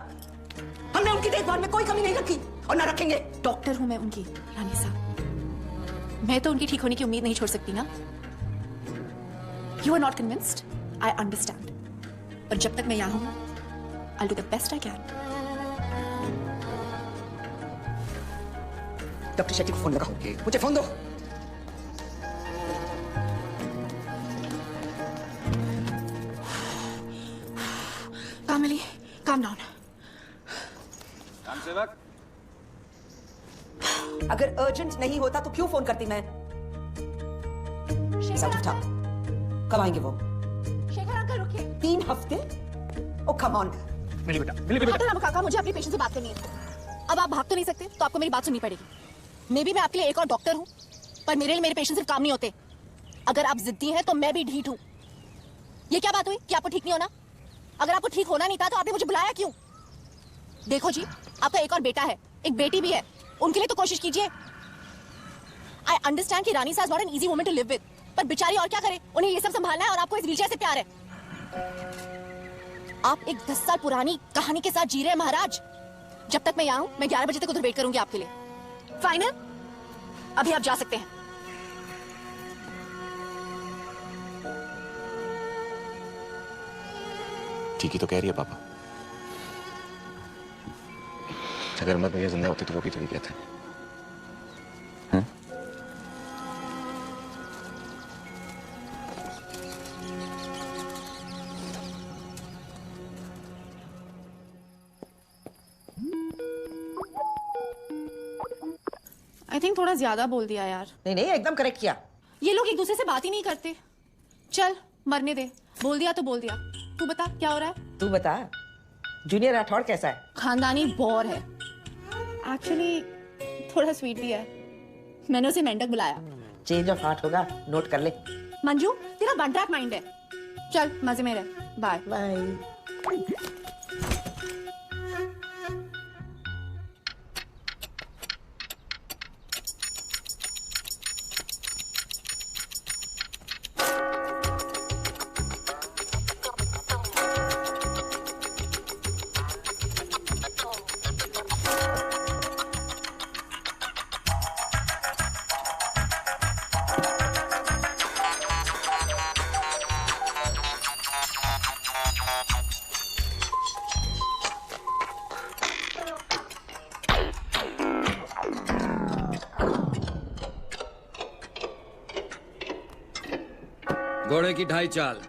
हमने उनकी देखभाल में कोई कमी नहीं रखी और ना रखेंगे। डॉक्टर हूं मैं उनकी, रानी सा। मैं तो उनकी ठीक होने की उम्मीद नहीं छोड़ सकती ना। You are not convinced? I understand. पर जब तक मैं यहाँ हूँ, I'll do the best I can. Doctor Shetty को फोन लगाओ। मुझे फोन दो। कामिली, calm down. सेवक, अगर अर्जेंट नहीं होता तो क्यों फोन करती मैं? सब उठा। कब आएंगे वो? शेखर अंकल रुकिए। 3 हफ्ते? ओ कम ऑन। मिली बेटा, मिली बेटा। हटो ना काका, मुझे अपनी पेशेंट से बात करनी है। अब आप भाग तो नहीं सकते, तो आपको मेरी बात सुननी पड़ेगी। मे बी मैं आपके लिए एक और डॉक्टर हूँ, पर मेरे लिए मेरे पेशेंट सिर्फ काम नहीं होते। अगर आप जिद्दी हैं तो मैं भी ढीठ हूँ। ये क्या बात हुई कि आपको ठीक नहीं होना? अगर आपको ठीक होना नहीं था तो आपने मुझे बुलाया क्यों? देखो जी, आपका एक और बेटा है, एक बेटी भी है, उनके लिए तो कोशिश कीजिए। आई अंडरस्टैंड कि Rani sa is not an easy woman to live with, पर बेचारी और क्या करे, उन्हें ये सब संभालना है और आपको इस व्हीलचेयर से प्यार है। आप एक 10 साल पुरानी कहानी के साथ जी रहे हैं महाराज। जब तक मैं यहाँ हूँ, मैं 11 बजे तक उधर वेट करूंगी आपके लिए। फाइनल? अभी आप जा सकते हैं। ठीक ही तो कह रही है पापा। अगर अहमद भैया जिंदा होते तो वो भी तो ही कहते हैं। आई थिंक थोड़ा ज्यादा बोल दिया यार। नहीं नहीं, एकदम करेक्ट किया। ये लोग एक दूसरे से बात ही नहीं करते। चल मरने दे, बोल दिया तो बोल दिया। तू बता क्या हो रहा है? तू बता, जूनियर राठौड़ कैसा है? खानदानी बोर है। एक्चुअली थोड़ा स्वीट भी है। मैंने उसे मेंढक बुलाया। चेंज ऑफ हार्ट होगा, नोट कर ले। मंजू तेरा वन ट्रैक माइंड है। चल मजे में रह। Bye bye. घोड़े की ढाई चाल।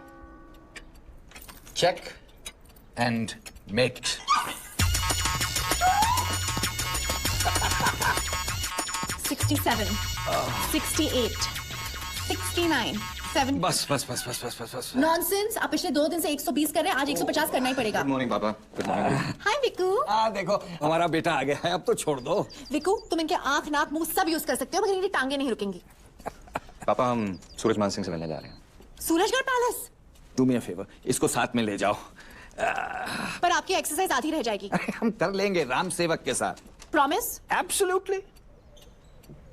Check and make. 67, 68, 69, 70। बस बस बस बस बस बस बस। नॉनसेंस। आप पिछले 2 दिन से 120 कर रहे हैं, आज 150 करना ही पड़ेगा। गुड मॉर्निंग पापा। Good morning. हाय विकू। देखो हमारा बेटा आ गया है, अब तो छोड़ दो। विकू तुम इनके आंख नाक मुंह सब यूज कर सकते हो, मगर इनकी टांगे नहीं रुकेंगी। पापा हम सूरज मान सिंह से मिलने जा रहे हैं। Surajgarh palace? Do me a favour, इसको साथ में ले जाओ। पर आपकी एक्सरसाइज आधी रह जाएगी। हम कर लेंगे राम सेवक के साथ। प्रॉमिस? एब्सोल्युटली।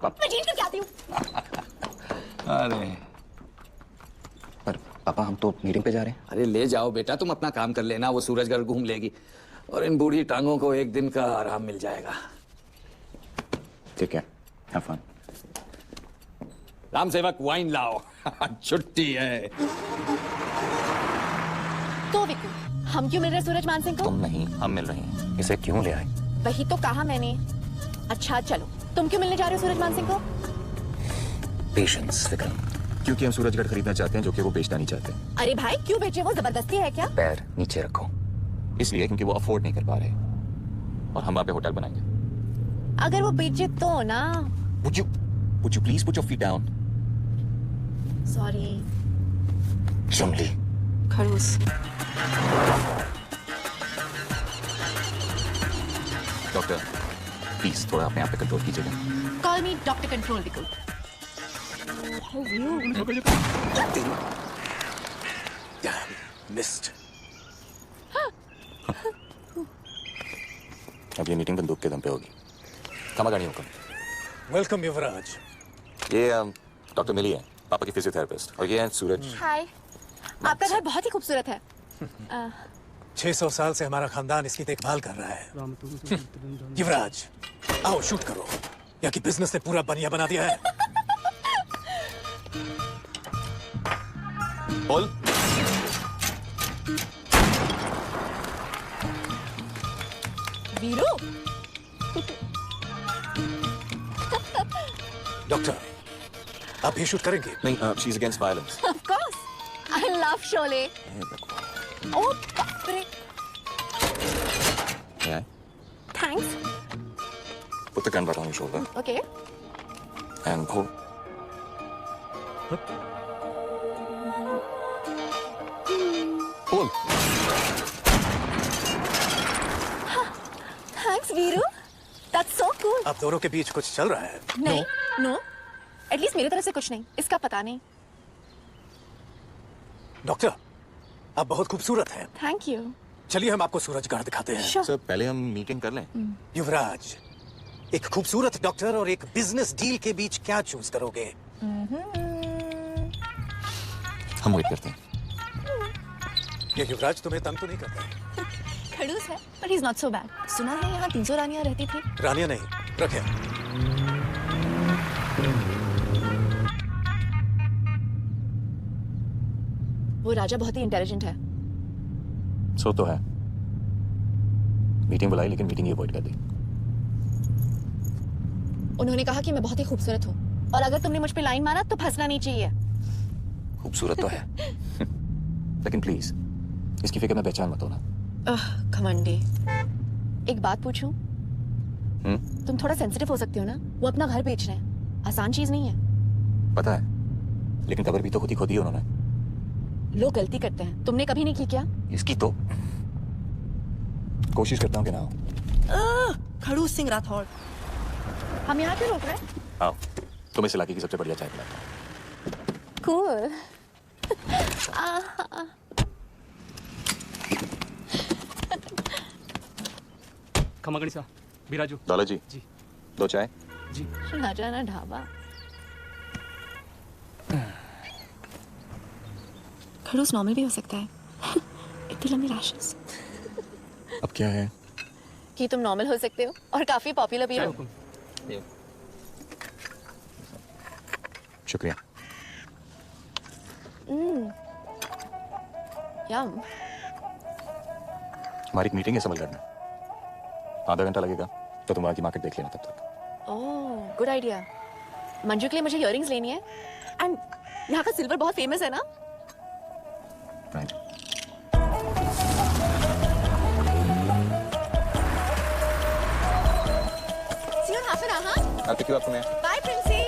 मैं जीत करके आती हूँ। अरे पर पापा हम तो मीटिंग पे जा रहे हैं। अरे ले जाओ बेटा, तुम अपना काम कर लेना, वो सूरजगढ़ घूम लेगी और इन बूढ़ी टांगों को एक दिन का आराम मिल जाएगा। ठीक है, हैव फन। राम सेवक वाइन लाओ। छुट्टी है। तो विकू हम क्यों मिल रहे सूरज मान सिंह को? तुम नहीं, हम मिल रहे हैं। इसे क्यों ले आए? वही तो कहा मैंने। अच्छा चलो, तुम क्यों मिलने जा रहे हो सूरज मान सिंह को? पेशेंस विक्रम। क्योंकि हम सूरजगढ़ खरीदना चाहते हैं जो कि वो बेचना नहीं चाहते। अरे भाई क्यों बेचे? वो जबरदस्ती है क्या? पैर नीचे रखो। इसलिए क्योंकि वो अफोर्ड नहीं कर पा रहे और हम वहां पे होटल बनाएंगे। अगर वो बेचे तो ना। Would you please put your feet down? Sorry. चुमली। खड़ूस। डॉक्टर प्लीज थोड़ा अपने आप पे कंट्रोल कीजिएगा। Call me doctor control Viku. Missed. अब ये मीटिंग बंदूक के दम पे होगी। क्षमा गाड़ी हुक्म। वेलकम युवराज। ये डॉक्टर मिली है, पापा की फिजियोथेरेपिस्ट, और ये है सूरज। हाय। आपका घर बहुत ही खूबसूरत है। 600 साल से हमारा खानदान इसकी देखभाल कर रहा है। युवराज आओ शूट करो, या कि बिजनेस ने पूरा बनिया बना दिया है। बोल। वीरू। डॉक्टर आप भी शूट करेंगे? नहीं, she is against violence. Of course. I love Sholay. Oh बाप रे। Yeah. Thanks. Put the gun right on your shoulder Okay. and pull. Pull. Thanks Veeru. That's so cool. आप दोनों के बीच कुछ चल रहा है? नहीं, no. एटलीस्ट मेरी तरफ से कुछ नहीं, इसका पता नहीं। डॉक्टर आप बहुत खूबसूरत हैं। Thank you. चलिए हम आपको सूरजगढ़ दिखाते हैं। Sure. सर पहले हम मीटिंग कर लें। युवराज एक खूबसूरत डॉक्टर और एक बिजनेस डील के बीच क्या चूज करोगे? हम वेट करते हैं। ये युवराज तुम्हें तंग तो नहीं करता? खड़ूस है, but he's not so bad. सुना है यहाँ 300 रानियाँ रहती थी। रानियां नहीं, रखे। वो राजा बहुत ही इंटेलिजेंट है। सो तो है, मीटिंग बुलाई लेकिन मीटिंग ही अवॉइड कर दी। उन्होंने कहा कि मैं बहुत ही खूबसूरत हूँ और अगर तुमने मुझ पे लाइन मारा तो फंसना नहीं चाहिए। खूबसूरत तो है लेकिन प्लीज इसकी फिक्र में पहचान मत होना। घमंडी। एक बात पूछूं? तुम थोड़ा सेंसिटिव हो सकते हो ना? वो अपना घर बेच रहे हैं, आसान चीज नहीं है। पता है, लेकिन कबर भी तो खुद ही खोदी है उन्होंने। लोग गलती करते हैं, तुमने कभी नहीं की क्या? इसकी तो कोशिश करता हूँ कि ना हो। खड़ूस सिंह राठौड़। हम यहाँ क्यों रोक रहे हैं? आओ, तुम इस इलाके की सबसे बढ़िया चाय पिलाता हूँ। कूल। खमगड़ी सा बिराजू। दौलत जी, जी 2 चाय जी। ना जाना ढाबा। खड़ूस नॉर्मल भी हो सकता है। इतनी लंबी रैशेस। अब क्या है कि तुम नॉर्मल हो सकते हो और काफी पॉपुलर भी हो। शुक्रिया। यम। हमारी एक मीटिंग है समझ में, आधा घंटा लगेगा, तो तुम वहाँ की मार्केट देख लेना तब तक। ओह, गुड आइडिया। मंजू के लिए मुझे इयररिंग्स लेनी है एंड यहाँ का सिल्वर बहुत फेमस है ना? Right. See you in half an hour, huh? I'll pick you up from here. Bye, Princey.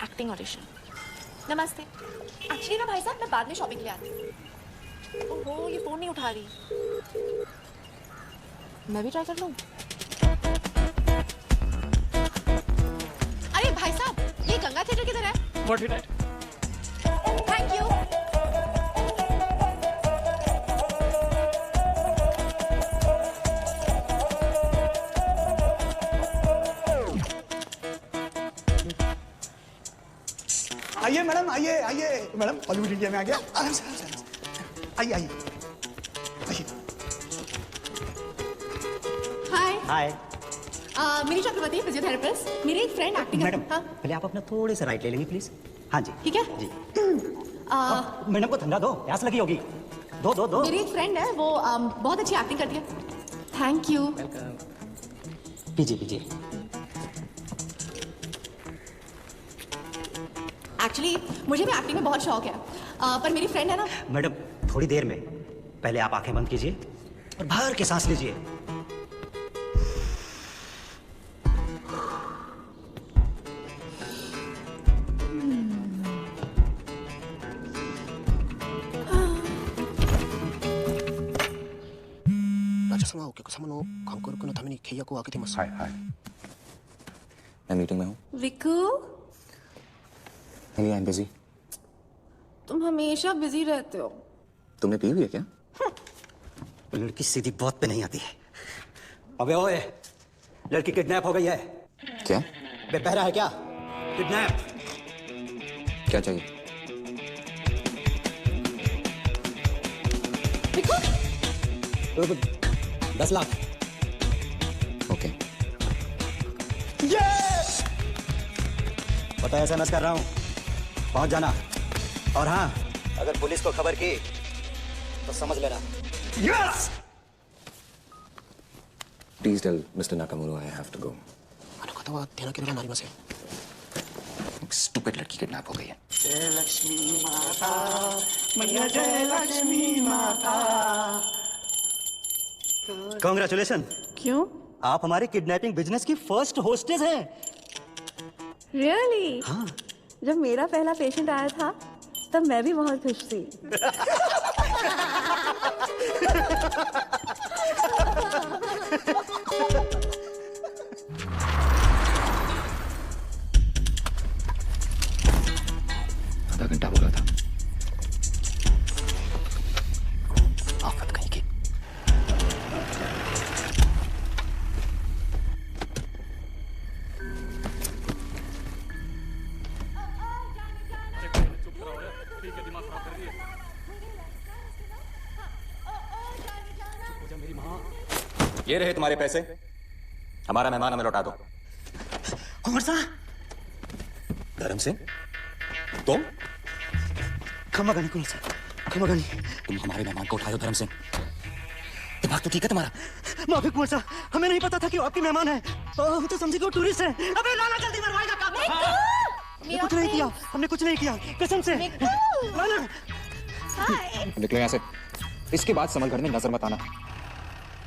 Acting audition. नमस्ते। एक्चुअली ना भाई साहब, मैं बाद में शॉपिंग के लिए आती हूँ। ओहो, ये फोन नहीं उठा रही। मैं भी ट्राई कर लूँ? अरे भाई साहब, ये गंगा थिएटर किधर है? 49। Thank you. आइए मैडम, आइए आइए मैडम, हॉलीवुड इंडिया में आ गया। आराम से, आराम से। आइए आइए आइए। हाय। हाय मेरी चक्रवर्ती फिजियोथेरेपिस्ट। मेरी एक फ्रेंड एक्टिंग मैडम, हाँ पहले आप अपना थोड़े से राइट ले लेंगे प्लीज। हाँ जी ठीक है जी। आ, मैडम को ठंडा दो, प्यास लगी होगी। दो दो दो। मेरी एक फ्रेंड है, वो बहुत अच्छी एक्टिंग करती है। Thank you. पीजिए पीजिए। एक्चुअली मुझे भी एक्टिंग में बहुत शौक है, पर मेरी फ्रेंड है ना। मैडम थोड़ी देर में, पहले आप आंखें बंद कीजिए और भर के सांस लीजिए। हाय हाय। मैं मीटिंग में हूँ। विकू, नहीं, आई एम बिजी। तुम हमेशा बिजी रहते हो। तुमने पी हुई है क्या? लड़की सीधी बात पे नहीं आती है। अबे ओए, लड़की किडनैप हो गई है। क्या? बे बहरा है क्या? किडनैप। क्या चाहिए? विकू, 10 लाख। ओके। पता है SMS कर रहा हूँ, पहुंच जाना। और हाँ, अगर पुलिस को खबर की तो समझ लेना। Yes. Please tell Mr. Nakamura I have to go. एक stupid लड़की किडनैप हो गई है। जय लक्ष्मी माता, मैया जय लक्ष्मी माता। कांग्रेचुलेशन। क्यों? आप हमारे किडनैपिंग बिजनेस की फर्स्ट होस्टेस हैं। रियली? हाँ। जब मेरा पहला पेशेंट आया था तब मैं भी बहुत खुश थी। आधा घंटा बोला था। आफत कहीं की। ये रहे तुम्हारे पैसे, हमारा मेहमान हमें लौटा दो। कौन सा? धर्म सिंह, तुम खमागानी कुंवर साहब, खमागानी। तुम हमारे मेहमान को उठाए हो धर्म सिंह। दिमाग तो ठीक है तुम्हारा? माफी कुंवर साहब, हमें नहीं पता था कि वो आपके मेहमान हैं। हम तो समझे कि वो टूरिस्ट हैं। अबे लाला जल्दी मरवाएगा काम। हमने कुछ नहीं किया, हमने कुछ नहीं किया, कसम से। लाला। निकले यहाँ से। इसके बाद संभल घर में नजर मत आना।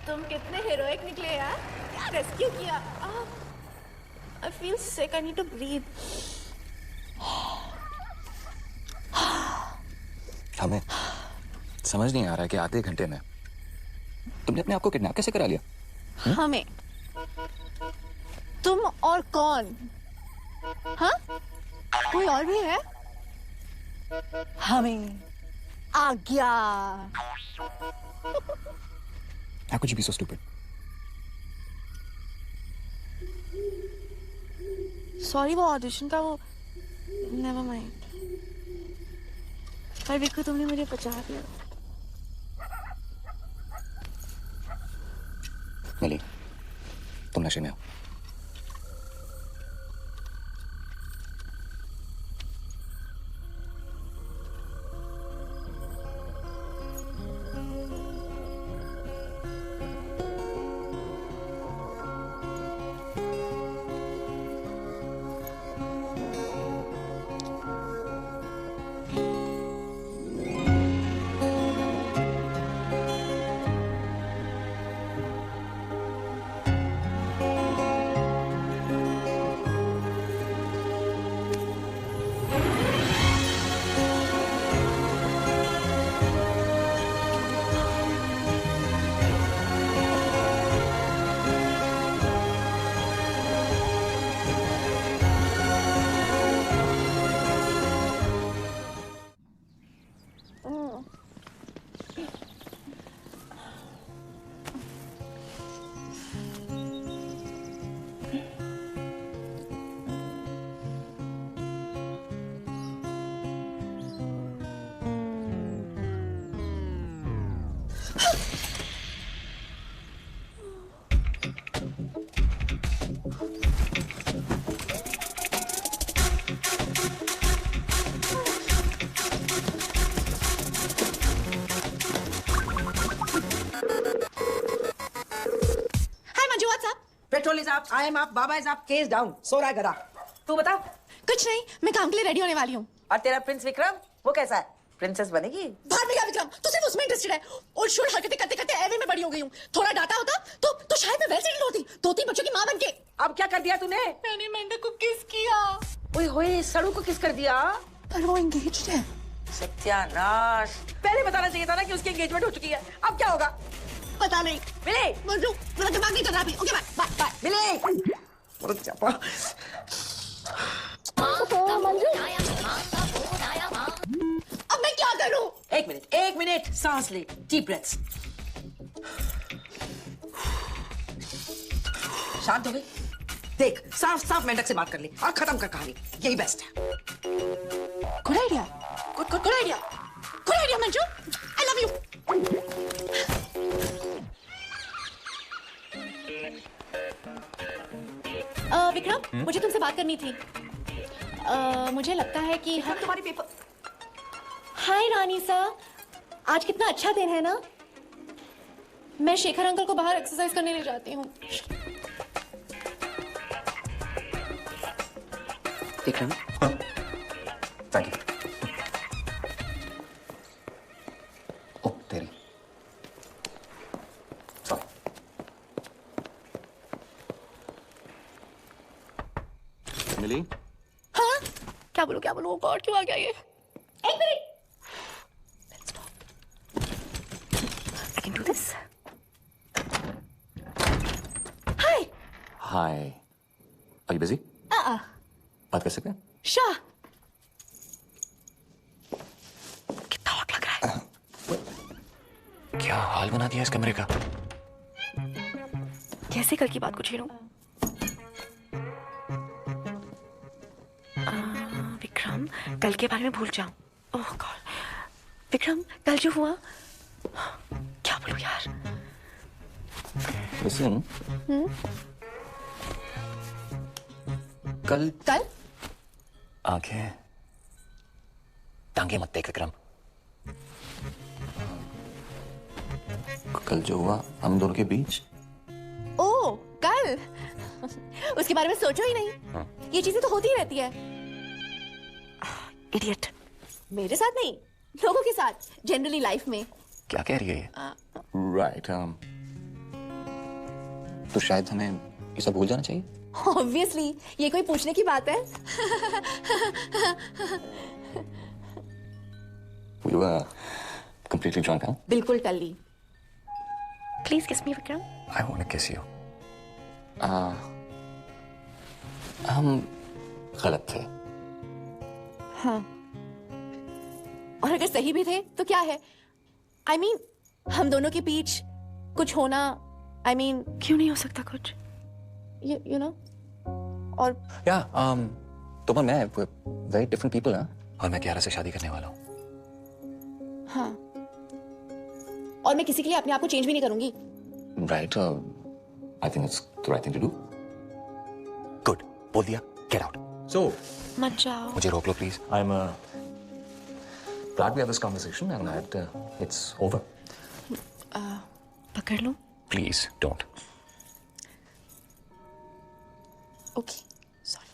तुम कितने हीरोइक निकले यार, क्या रेस्क्यू किया। I feel sick, I need to breathe. हमें समझ नहीं आ रहा है कि आधे घंटे में तुमने अपने आप को किडनैप कैसे करा लिया? हमें? तुम और कौन? हाँ? कोई और भी है? हमें आ गया। How could you be so stupid? Sorry, वो ऑडिशन का वो नेवर माइंड। पर देखो तुमने मुझे बचा दिया। मिली, तुम नशे में हो। Petrol is up, I am up, बाबा इज अप, केस डाउन, सो रहा है गधा। तू बता। कुछ नहीं, मैं काम के लिए रेडी होने वाली हूँ। और तेरा प्रिंस विक्रम, वो कैसा है? प्रिंसेस बनेगी? भाग में क्या विक्रम, तू सिर्फ उसमें इंटरेस्टेड है। और शुड हरकतें करते करते एवे में बड़ी हो गई हूँ। थोड़ा डाटा होता तो शायद मैं वेल सेटल्ड होती, 2-3 बच्चों की माँ बनके। अब क्या कर दिया तूने? मैंने मेंढक को किस किया। ओए होए, सड़ू को किस कर दिया? पर वो एंगेज्ड है। सत्यानाश, पहले बताना चाहिए था ना कि उसकी एंगेजमेंट हो चुकी है। अब क्या होगा? पता नहीं। मिले मंजू, मेरा दिमाग नहीं चल रहा अभी। Okay bye bye bye. मिले। मंजू, अब मैं क्या करूं? एक मिनट, सांस ले, डीप ब्रेथ्स। शांत हो गई? देख, साफ साफ मेंढक से बात कर ली और खत्म कर कहानी, यही बेस्ट है। Good idea, good idea Manju, I love you. Vikram, मुझे तुमसे बात करनी थी। मुझे लगता है कि हम तुम्हारी पेपर। हाय रानी सा, आज कितना अच्छा दिन है ना। मैं शेखर अंकल को बाहर एक्सरसाइज करने ले जाती हूँ। Vikram, thank you. ओ तेरी, सॉरी। मिली? हाँ, क्या बोलूं oh गॉड, क्यों आ गया ये? एक minute, I can do this. Hi. Hi, are you busy? बात कर सकते हैं? शाह, कितना हॉट लग रहा है। क्या हाल बना दिया इस कमरे का? कैसे कल की बात को छेड़ूं? विक्रम, कल के बारे में भूल जाऊं। ओह गॉड, विक्रम, कल जो हुआ, क्या बोलूं यार। Listen, कल कल आंखें टांगे मत देख विक्रम। कल जो हुआ हम दोनों के बीच। ओ कल उसके बारे में सोचो ही नहीं। ये चीजें तो होती ही रहती है। इडियट। मेरे साथ नहीं, लोगों के साथ जनरली लाइफ में। क्या कह रही है ये? राइट तो शायद हमें ये सब भूल जाना चाहिए। ऑब्वियसली ये कोई पूछने की बात है। We were completely drunk, huh? बिल्कुल टल्ली। Please kiss me Vikram. I want to kiss you. हम गलत थे। हाँ। और अगर सही भी थे तो क्या है? I mean, हम दोनों के बीच कुछ होना, I mean, क्यों नहीं हो सकता कुछ? You know? और तुम और मैं very different people, हाँ? और मैं कियारा से शादी करने वाला हूँ। हाँ। और मैं किसी के लिए अपने आप को चेंज भी नहीं करूंगी। Right. I think it's the right thing to do. Good. बोल दिया. Get out. So. मत जाओ। मुझे रोक लो please. I'm glad we had this conversation and that it's over. पकड़ लो। Please don't. Okay. Sorry.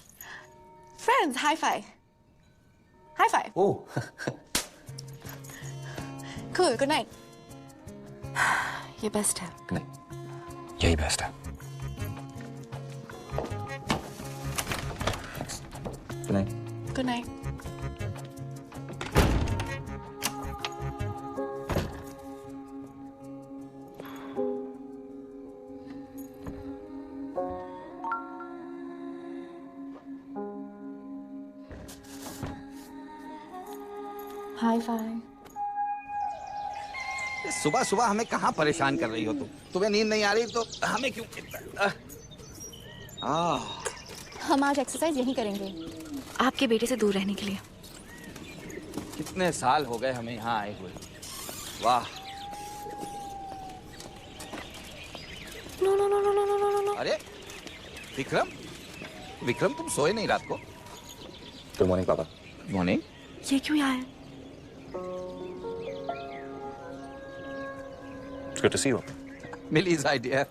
Friends, high five. High five. Oh. Cool. Good night. ये best है। नहीं, यही बेस्ट है। Good night. Good night. High five. सुबह सुबह हमें कहाँ परेशान कर रही हो तुम? तुम्हें नींद नहीं आ रही तो हमें क्यों? हम आज एक्सरसाइज यहीं करेंगे, आपके बेटे से दूर रहने के लिए। कितने साल हो गए हमें यहाँ आए हुए। वाह। No no no no no no no no. अरे विक्रम, विक्रम तुम सोए नहीं रात को? गुड मॉर्निंग पापा। मॉर्निंग। ये क्यों यहाँ है? It's good to see you. Mili's idea.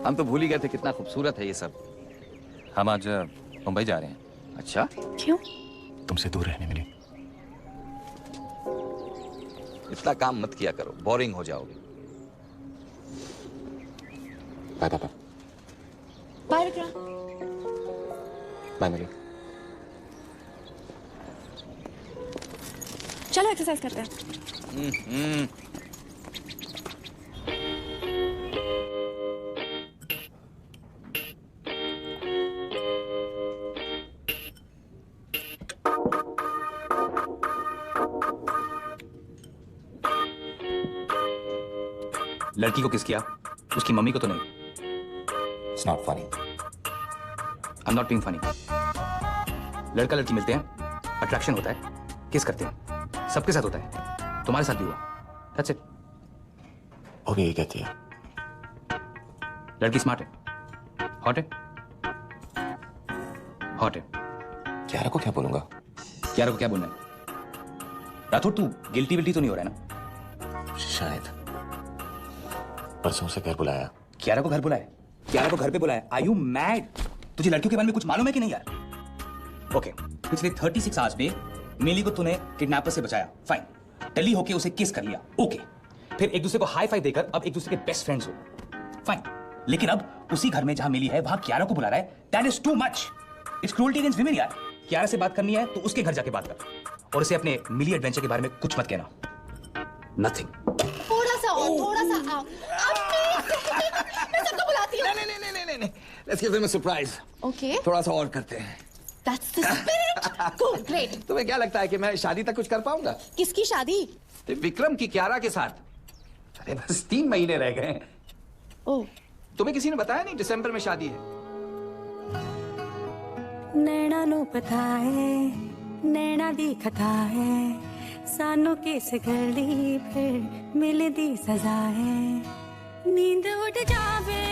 हम तो भूल ही गए थे कितना खूबसूरत है ये सब। हम आज मुंबई जा रहे हैं। अच्छा? क्यों? तुमसे दूर रहने के लिए। इतना काम मत किया करो, बोरिंग हो जाओगे। बाय पापा। बाय विक्रम। बाय मिली। चलो एक्सरसाइज करते हैं। लड़की को किस किया? उसकी मम्मी को तो नहीं। It's not funny. I'm not being funny. लड़का लड़की मिलते हैं, अट्रैक्शन होता है, किस करते हैं, सबके साथ होता है, तुम्हारे साथ भी हुआ। That's it. वो भी यही कहती है। लड़की स्मार्ट है, हॉट है, हॉट है। कियारा को क्या बोलूंगा? कियारा को क्या बोलना है? राठौर तू गिल्टी विल्टी तो नहीं हो रहा है ना? शायद। परसों से घर बुलाया। कियारा को घर बुलाया? कियारा को घर पे बुलाया? Are you mad? तुझे लड़कियों के बारे में कुछ मालूम है कि नहीं यार? ओके, पिछले 36 आवर्स में मिली को तूने किडनैपर से बचाया, फाइन। टल्ली होके उसे किस कर लिया, ओके। फिर एक दूसरे को हाई फाइव देकर अब एक दूसरे के बेस्ट फ्रेंड्स हो, फाइन। लेकिन अब उसी घर में जहां मिली है वहां कियारा को बुला रहा है, that is too much. It's cruelty against women यार। कियारा से बात करनी है तो उसके घर जाके बात कर, और उसे अपने मिली एडवेंचर के बारे में कुछ मत कहना। नथिंग। थोड़ा सा और, थोड़ा सा। मैं सबको बुलाती हूँ। नहीं। Let's give them a surprise. Okay. थोड़ा सा और करते हैं। That's the spirit. Cool, great. तुम्हें क्या लगता है कि मैं शादी तक कुछ कर पाऊंगा? किसकी शादी? विक्रम की कियारा के साथ। अरे बस 3 महीने रह गए। ओह। तुम्हें किसी ने बताया नहीं दिसंबर में शादी है? नैना नु पता है, नैना दी कथा है, सानू किस गली फिर मिलदी सजा है। नींद उड़ जावे,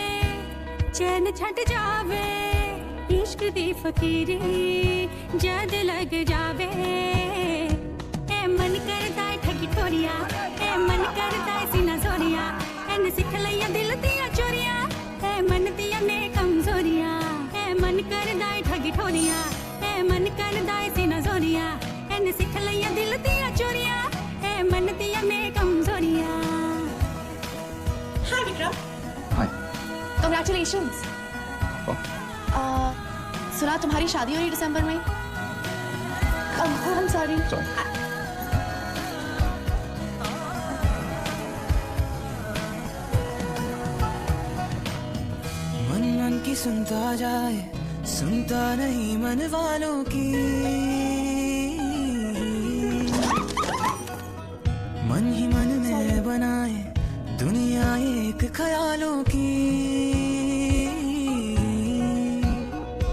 चैन छट जावे, इश्क दी फकीरी जद लग जावे। ए ढोरिया ए मन करदा सीना जोरिया एन सिख लिया दिल दिया चोरिया ए मन दिया ने कमजोरिया ए मन करदा ठगी ठोरिया ए मन करदा सीना जोरिया एन सिख लिया दिल दिया चोरिया ए मन दिया ने कमजोरिया। हाय विक्रम। हाय। Congratulations. सुना तुम्हारी शादी हो रही दिसंबर में। I'm sorry. मन मन की सुनता जाए, सुनता नहीं मन वालों की। मन ही मन में बनाए दुनिया एक ख्यालों की।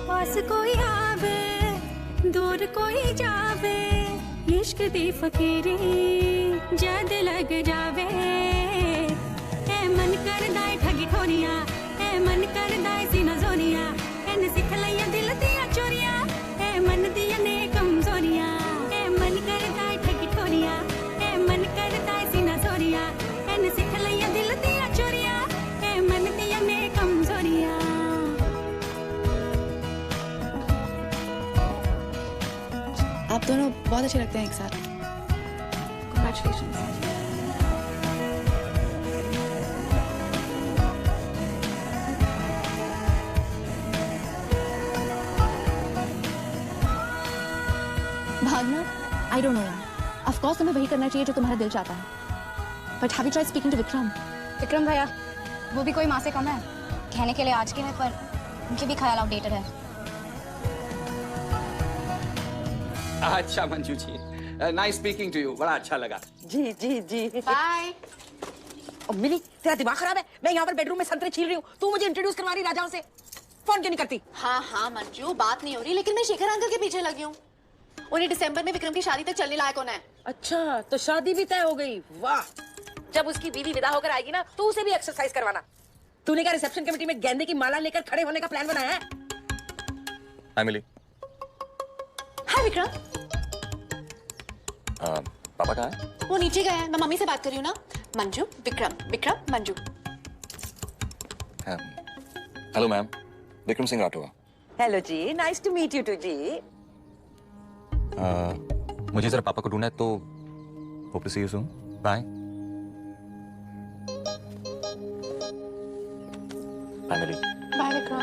पास कोई आवे दूर कोई जावे इश्क दी फकीरी जद लग जावे ए मन करदा ठगी ठोरिया ए मन करदा सीना जोरिया एन सिख लिया दिल दिया चोरिया ए मन दिया ने कमजोरिया ए मन करदा ठगी ठोरिया ए मन करदा सीना जोरिया एन सिख लिया दिल दिया चोरिया ए मन दिया ने कमजोरिया। आप दोनों बहुत अच्छे लगते हैं एक साथ। Congratulations. भागना? I don't know यार। Of course तुम्हें वही करना चाहिए जो तुम्हारा दिल चाहता है। But have you tried speaking to Vikram? Vikram भैया वो भी कोई माँ से कम है। कहने के लिए आज के हैं पर उनके भी ख्याल आउटडेटेड है। अच्छा Manju ji, nice speaking to you, बड़ा अच्छा लगा। जी जी जी बाय। मिली तेरा दिमाग खराब है? मैं यहाँ पर बेडरूम में संतरे छील रही हूँ, तू मुझे इंट्रोड्यूस करवा रही राजाओं से। फोन क्यों नहीं करती? हाँ मंजू बात नहीं हो रही, लेकिन मैं शेखर अंकल के पीछे लगी हूँ। उन्हें दिसंबर में विक्रम की शादी तक चलने लायक होना है। अच्छा तो शादी भी तय हो गई, वाह। जब उसकी बीवी विदा होकर आएगी ना तो उसे भी एक्सरसाइज करवाना। तूने क्या रिसेप्शन कमेटी में गेंदे की माला लेकर खड़े होने का प्लान बनाया है? हाय मिली। हाय विक्रम। पापा कहाँ है? वो नीचे गए हैं, मैं मम्मी से बात कर रही हूँ ना। Manju Vikram, Vikram Manju. Hello ma'am, Vikram Singh Rathore. Hello ji, nice to meet you too ji. मुझे जरा पापा को ढूंढना है तो hope to see you soon. Bye. Bye Mili. Bye Vikram.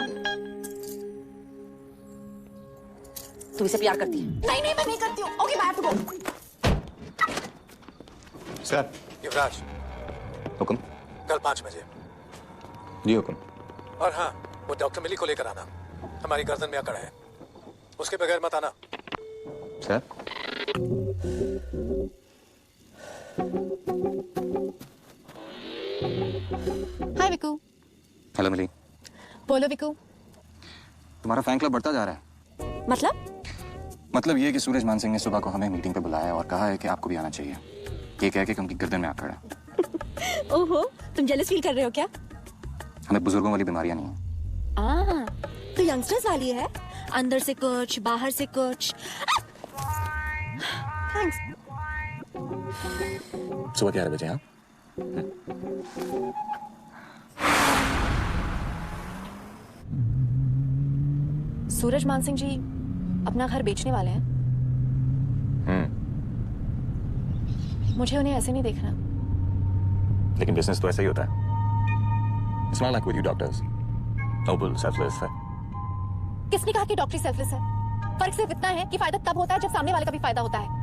तू इसे प्यार करती है? नहीं मैं नहीं करती हूँ। Okay bye, I have to go. Sir Yuvraj, हुक्म। कल 5 बजे। जी हुक्म। और हाँ, वो डॉक्टर मिली को लेकर आना, हमारी गर्दन में अकड़ है, उसके बगैर मत आना। सर हाय विकू। हेलो मिली। बोलो विकू। तुम्हारा फैन क्लब बढ़ता जा रहा है। मतलब ये कि सूरज मान सिंह ने सुबह को हमें मीटिंग पे बुलाया और कहा है कि आपको भी आना चाहिए, ये कह के कि उनकी गर्दन में आकड़ है। ओहो, तुम जेलस फील कर रहे हो क्या? हमें बुजुर्गों वाली बीमारियां नहीं है। तो यंगस्टर्स वाली है, अंदर से कुछ बाहर से कुछ। थैंक्स। सुबह 11 बजे। हाँ सूरज मान सिंह जी अपना घर बेचने वाले हैं। मुझे उन्हें ऐसे नहीं देखना। लेकिन बिजनेस तो ऐसा ही होता है। It's not like with you doctors. Noble, selfless है। किसने कहा कि डॉक्टरी सेल्फलेस है? फर्क सिर्फ इतना है कि फायदा तब होता है जब सामने वाले का भी फायदा होता है।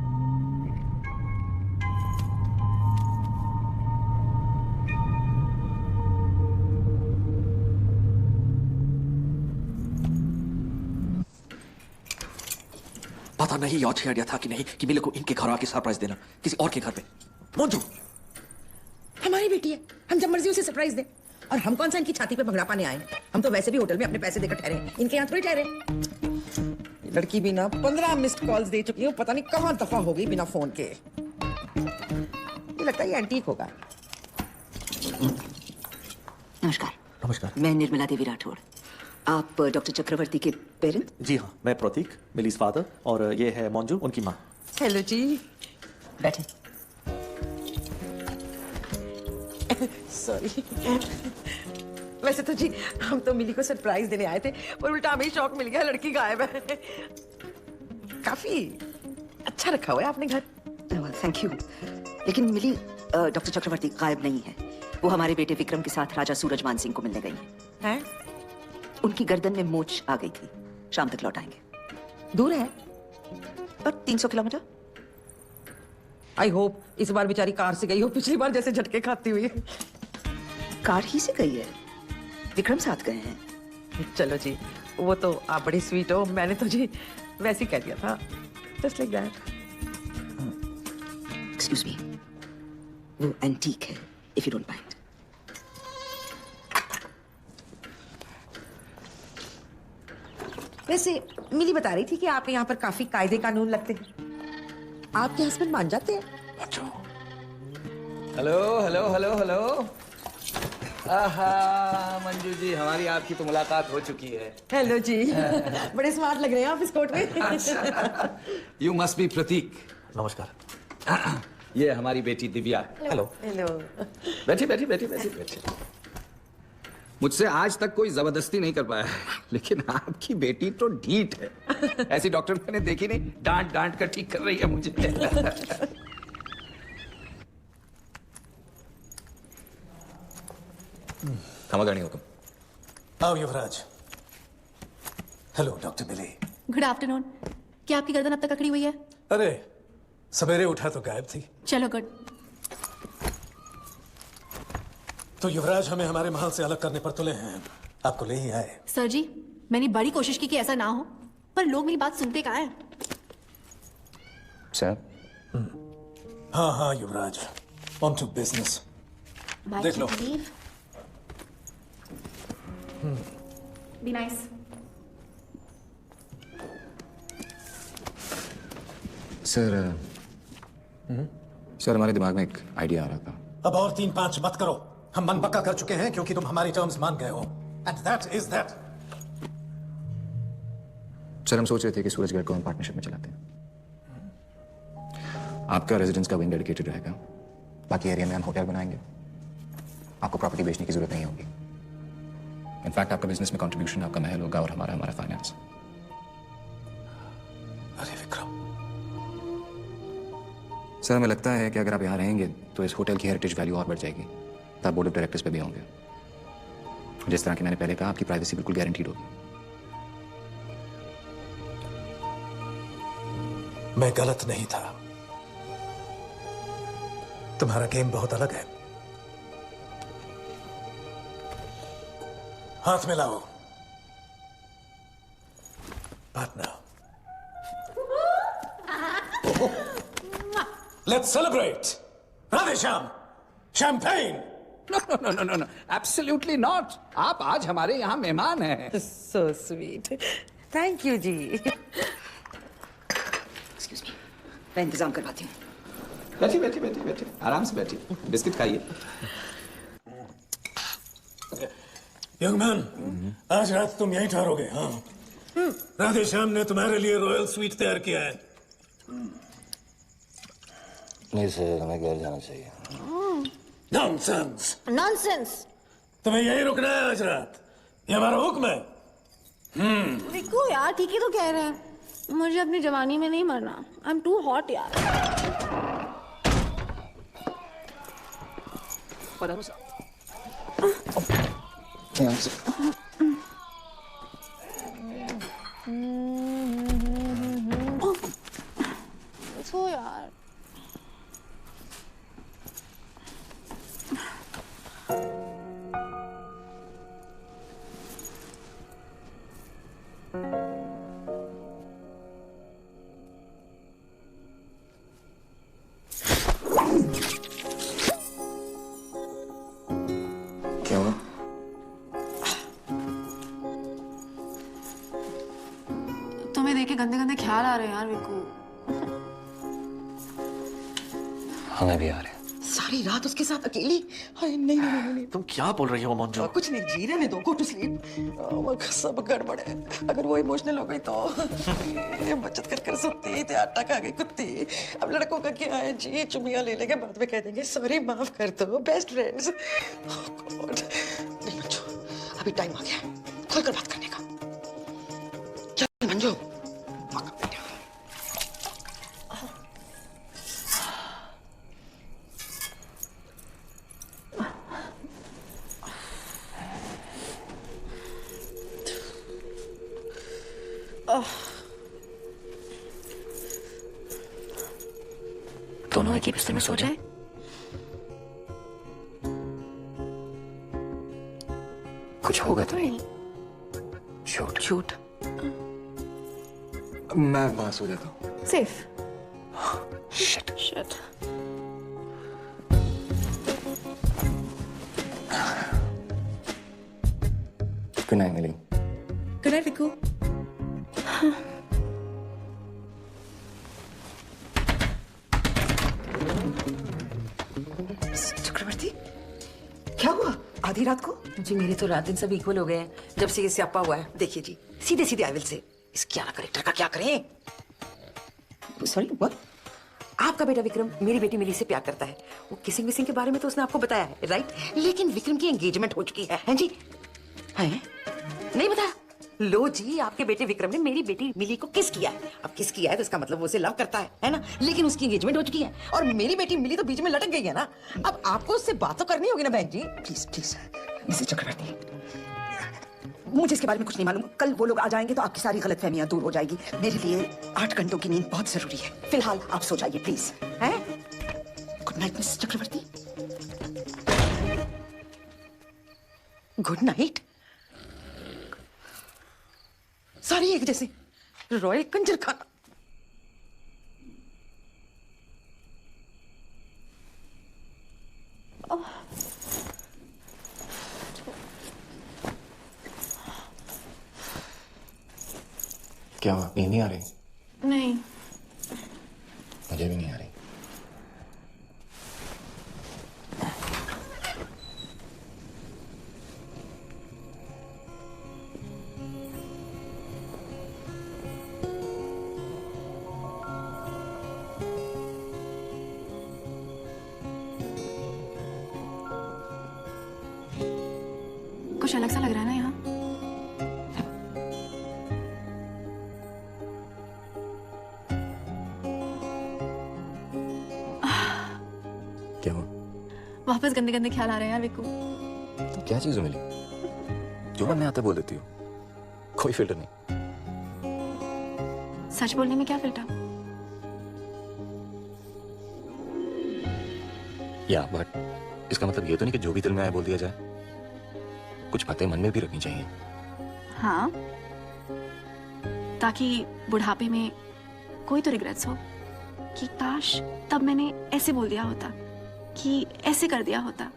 पता नहीं यॉच आइडिया था कि नहीं कि मिले को इनके घर आके सरप्राइज देना, किसी और के घर पे। मोजू हमारी बेटी है, हम जब मर्जी उसे सरप्राइज दें। और हम कौन सा इनकी छाती पे भंगड़ा पाने आए हैं? हम तो वैसे भी होटल में अपने पैसे देकर ठहरे हैं, इनके यहाँ थोड़ी ठहरे। लड़की भी ना 15 मिस्ड कॉल्स दे चुकी है, पता नहीं कहाँ दफा हो गई बिना फोन के। ये लगता है ये एंटीक होगा। नमस्कार। नमस्कार। मैं निर्मला देवी राठौड़। आप डॉक्टर चक्रवर्ती के पेरेंट? जी हाँ, मैं प्रतीक, मिलीज फादर, और ये है मंजू, उनकी माँ। हेलो जी, बैठे। सॉरी। वैसे तो जी हम तो मिली को सरप्राइज देने आए थे, पर उल्टा हमें शौक मिल गया, लड़की गायब है। काफी अच्छा रखा हुआ है आपने घर। Thank you. लेकिन मिली डॉक्टर चक्रवर्ती गायब नहीं है। वो हमारे बेटे विक्रम के साथ राजा सूरजमान सिंह को मिलने गई हैं? उनकी गर्दन में मोच आ गई थी। शाम तक लौट आएंगे। दूर है और 300 किलोमीटर। आई होप इस बार बेचारी कार से गई हो, पिछली बार जैसे झटके खाती हुई। कार ही से गई है, विक्रम साथ गए हैं। चलो जी, वो तो आप बड़ी स्वीट हो, मैंने तो जी वैसे ही कह दिया था, just like that. Excuse me, वो एंटीक है, इफ यू डोंट माइंड। वैसे मिली बता रही थी कि आपके यहाँ पर काफी कायदे कानून लगते हैं। आपके हस्बैंड मान जाते हैं? Hello hello hello hello. आहा मंजू जी, हमारी आपकी तो मुलाकात हो चुकी है। हेलो जी। बड़े स्मार्ट लग रहे हैं आप इस कोट में। यू मस्ट बी प्रतीक। नमस्कार। ये हमारी बेटी दिव्या। हेलो। हेलो। बैठी बैठी बैठी बैठी बैठी। मुझसे आज तक कोई जबरदस्ती नहीं कर पाया है, लेकिन आपकी बेटी तो ढीठ है। ऐसी डॉक्टर मैंने देखी नहीं, डांट डांट कर ठीक कर रही है मुझे। खमागणी हुक्म। आओ Yuvraj. Hello doctor Billy. Good afternoon. क्या आपकी गर्दन अब तक अकड़ी हुई है? अरे सवेरे उठा तो गायब थी। चलो गुड। तो युवराज हमें हमारे महल से अलग करने पर तुले हैं, आपको ले ही आए। सर जी, मैंने बड़ी कोशिश की कि ऐसा ना हो, पर लोग मेरी बात सुनते कहाँ हैं? सर। हाँ हाँ युवराज, ऑन टू बिजनेस। देख लो। Be nice. सर सर हमारे दिमाग में एक आइडिया आ रहा था। अब और 3-5 मत करो, हम मन पक्का कर चुके हैं क्योंकि तुम हमारी टर्म्स मान गए हो। And that is that. Sir हम सोच रहे थे कि सूरजगढ़ को हम पार्टनरशिप में चलाते हैं। आपका रेजिडेंस का विंग डेडिकेटेड रहेगा, बाकी एरिया में हम होटल बनाएंगे। आपको प्रॉपर्टी बेचने की जरूरत नहीं होगी। इनफैक्ट आपका बिजनेस में कंट्रीब्यूशन आपका महल होगा और हमारा फाइनेंस। अरे विक्रम। सर हमें लगता है कि अगर आप यहाँ रहेंगे तो इस होटल की हेरिटेज वैल्यू और बढ़ जाएगी, तो आप बोर्ड ऑफ डायरेक्टर्स पे भी होंगे। जिस तरह की मैंने पहले कहा, आपकी प्राइवेसी बिल्कुल गारंटीड होगी। मैं गलत नहीं था, तुम्हारा गेम बहुत अलग है। हाथ मिलाओ partner. Let's celebrate. Radhe Shyam. Champagne. No no no no no, absolutely not. आप आज हमारे यहाँ मेहमान हैं। So sweet. Thank you ji. Excuse me, मैं इंतजाम करवाती हूँ। बैठी बैठी बैठी बैठी, आराम से बैठी, बिस्किट खाइए। यंग मैन, आज रात तुम यहीं ठहरोगे? हाँ। राधे श्याम ने तुम्हारे लिए रॉयल स्वीट तैयार किया है। नहीं सर, हमें घर जाना चाहिए। नॉनसेंस। नॉनसेंस। तुम्हें यहीं रुकना है आज रात, ये हमारा हुक्म है। विक्को यार ठीक ही तो कह रहे हैं, मुझे अपनी जवानी में नहीं मरना। आई एम टू हॉट यार। तो यार क्या हुआ? तुम्हें देख के गंदे गंदे ख्याल आ रहे हैं यार विक्को। हमें भी आ रहे हैं। सारी रात उसके साथ अकेली? हाय नहीं नहीं नहीं नहीं। तुम क्या बोल रही हो मंजू? कुछ नहीं जी, रहने दो, गो टू स्लीप। सब गड़बड़ है, अगर वो इमोशनल हो गई तो बचत कर सोती थी, आटा खा गई कुत्ती। अब लड़कों का क्या है जी, चुमिया ले लेंगे, बाद में कह देंगे सॉरी माफ कर दो, बेस्ट फ्रेंड्स। नहीं मंजू, अभी टाइम आ गया खुलकर बात करने का। चल मंजू। दोनों एक ही बिस्तर में सो जाए। कुछ होगा तो नहीं? झूठ झूठ। मैं वहां सो जाता हूँ। Safe. Shit shit. Good night Mili. Good night Vikku. Chakravarty, क्या हुआ आधी रात को? जी मेरे तो रात दिन सब इक्वल हो गए हैं जब से ये स्यापा हुआ है। देखिए जी, सीधे सीधे आई विल से इस क्या करेक्टर का क्या करें। Sorry what? आपका बेटा विक्रम मेरी बेटी मिली से प्यार करता है। वो किसिंग विसिंग के बारे में तो उसने आपको बताया है, राइट? लेकिन विक्रम की एंगेजमेंट हो चुकी है जी? हैं? नहीं बताया? लो जी, आपके बेटे विक्रम ने मेरी बेटी मिली को किस किया है। अब किस किया है तो इसका मतलब वो उसे लव करता है ना? लेकिन उसकी एंगेजमेंट हो चुकी है और मेरी बेटी मिली तो बीच में लटक गई है ना। अब आपको उससे बात तो करनी होगी ना बहन जी। प्लीज प्लीज मिसेस चक्रवर्ती, मुझे इसके बारे में कुछ नहीं मालूम। कल वो लोग आ जाएंगे तो आपकी सारी गलतफहमियां दूर हो जाएगी। मेरे लिए 8 घंटों की नींद बहुत जरूरी है। फिलहाल आप सो जाइए प्लीज। हैं? Good night Mrs Chakravarty. Good night. सारी एक जैसे रॉयल कंजर खाना। क्या हुआ? नींद नहीं आ रही? नहीं। मुझे भी नहीं आ रही। कुछ अलग सा लग रहा है ना यहाँ? क्या हुआ? वापस गंदे गंदे ख्याल आ रहे हैं यार विक्कू। तो क्या चीज मिली? जो मन में आता बोल देती हो, कोई फिल्टर नहीं। सच बोलने में क्या फिल्टर? या बट इसका मतलब ये तो नहीं कि जो भी दिल में आए बोल दिया जाए। कुछ बातें मन में भी रखनी चाहिए। हाँ, ताकि बुढ़ापे में कोई तो रिग्रेट्स हो कि काश तब मैंने ऐसे बोल दिया होता, कि ऐसे कर दिया होता।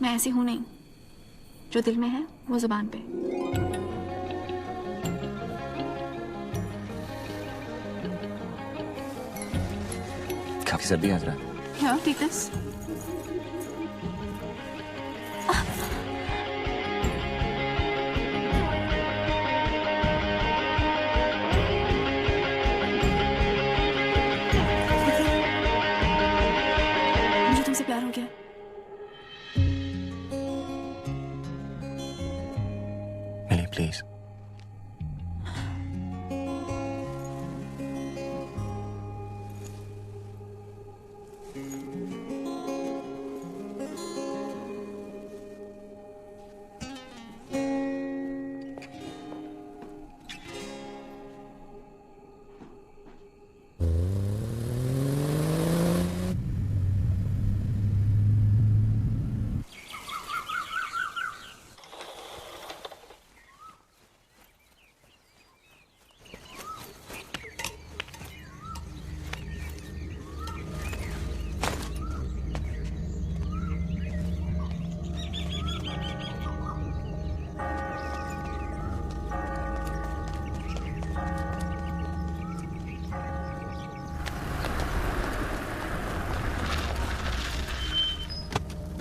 मैं ऐसी हूं नहीं, जो दिल में है वो जुबान पे। काफी सर्दी आज रात। Here, take this. मुझे तुमसे प्यार हो गया। मिली प्लीज।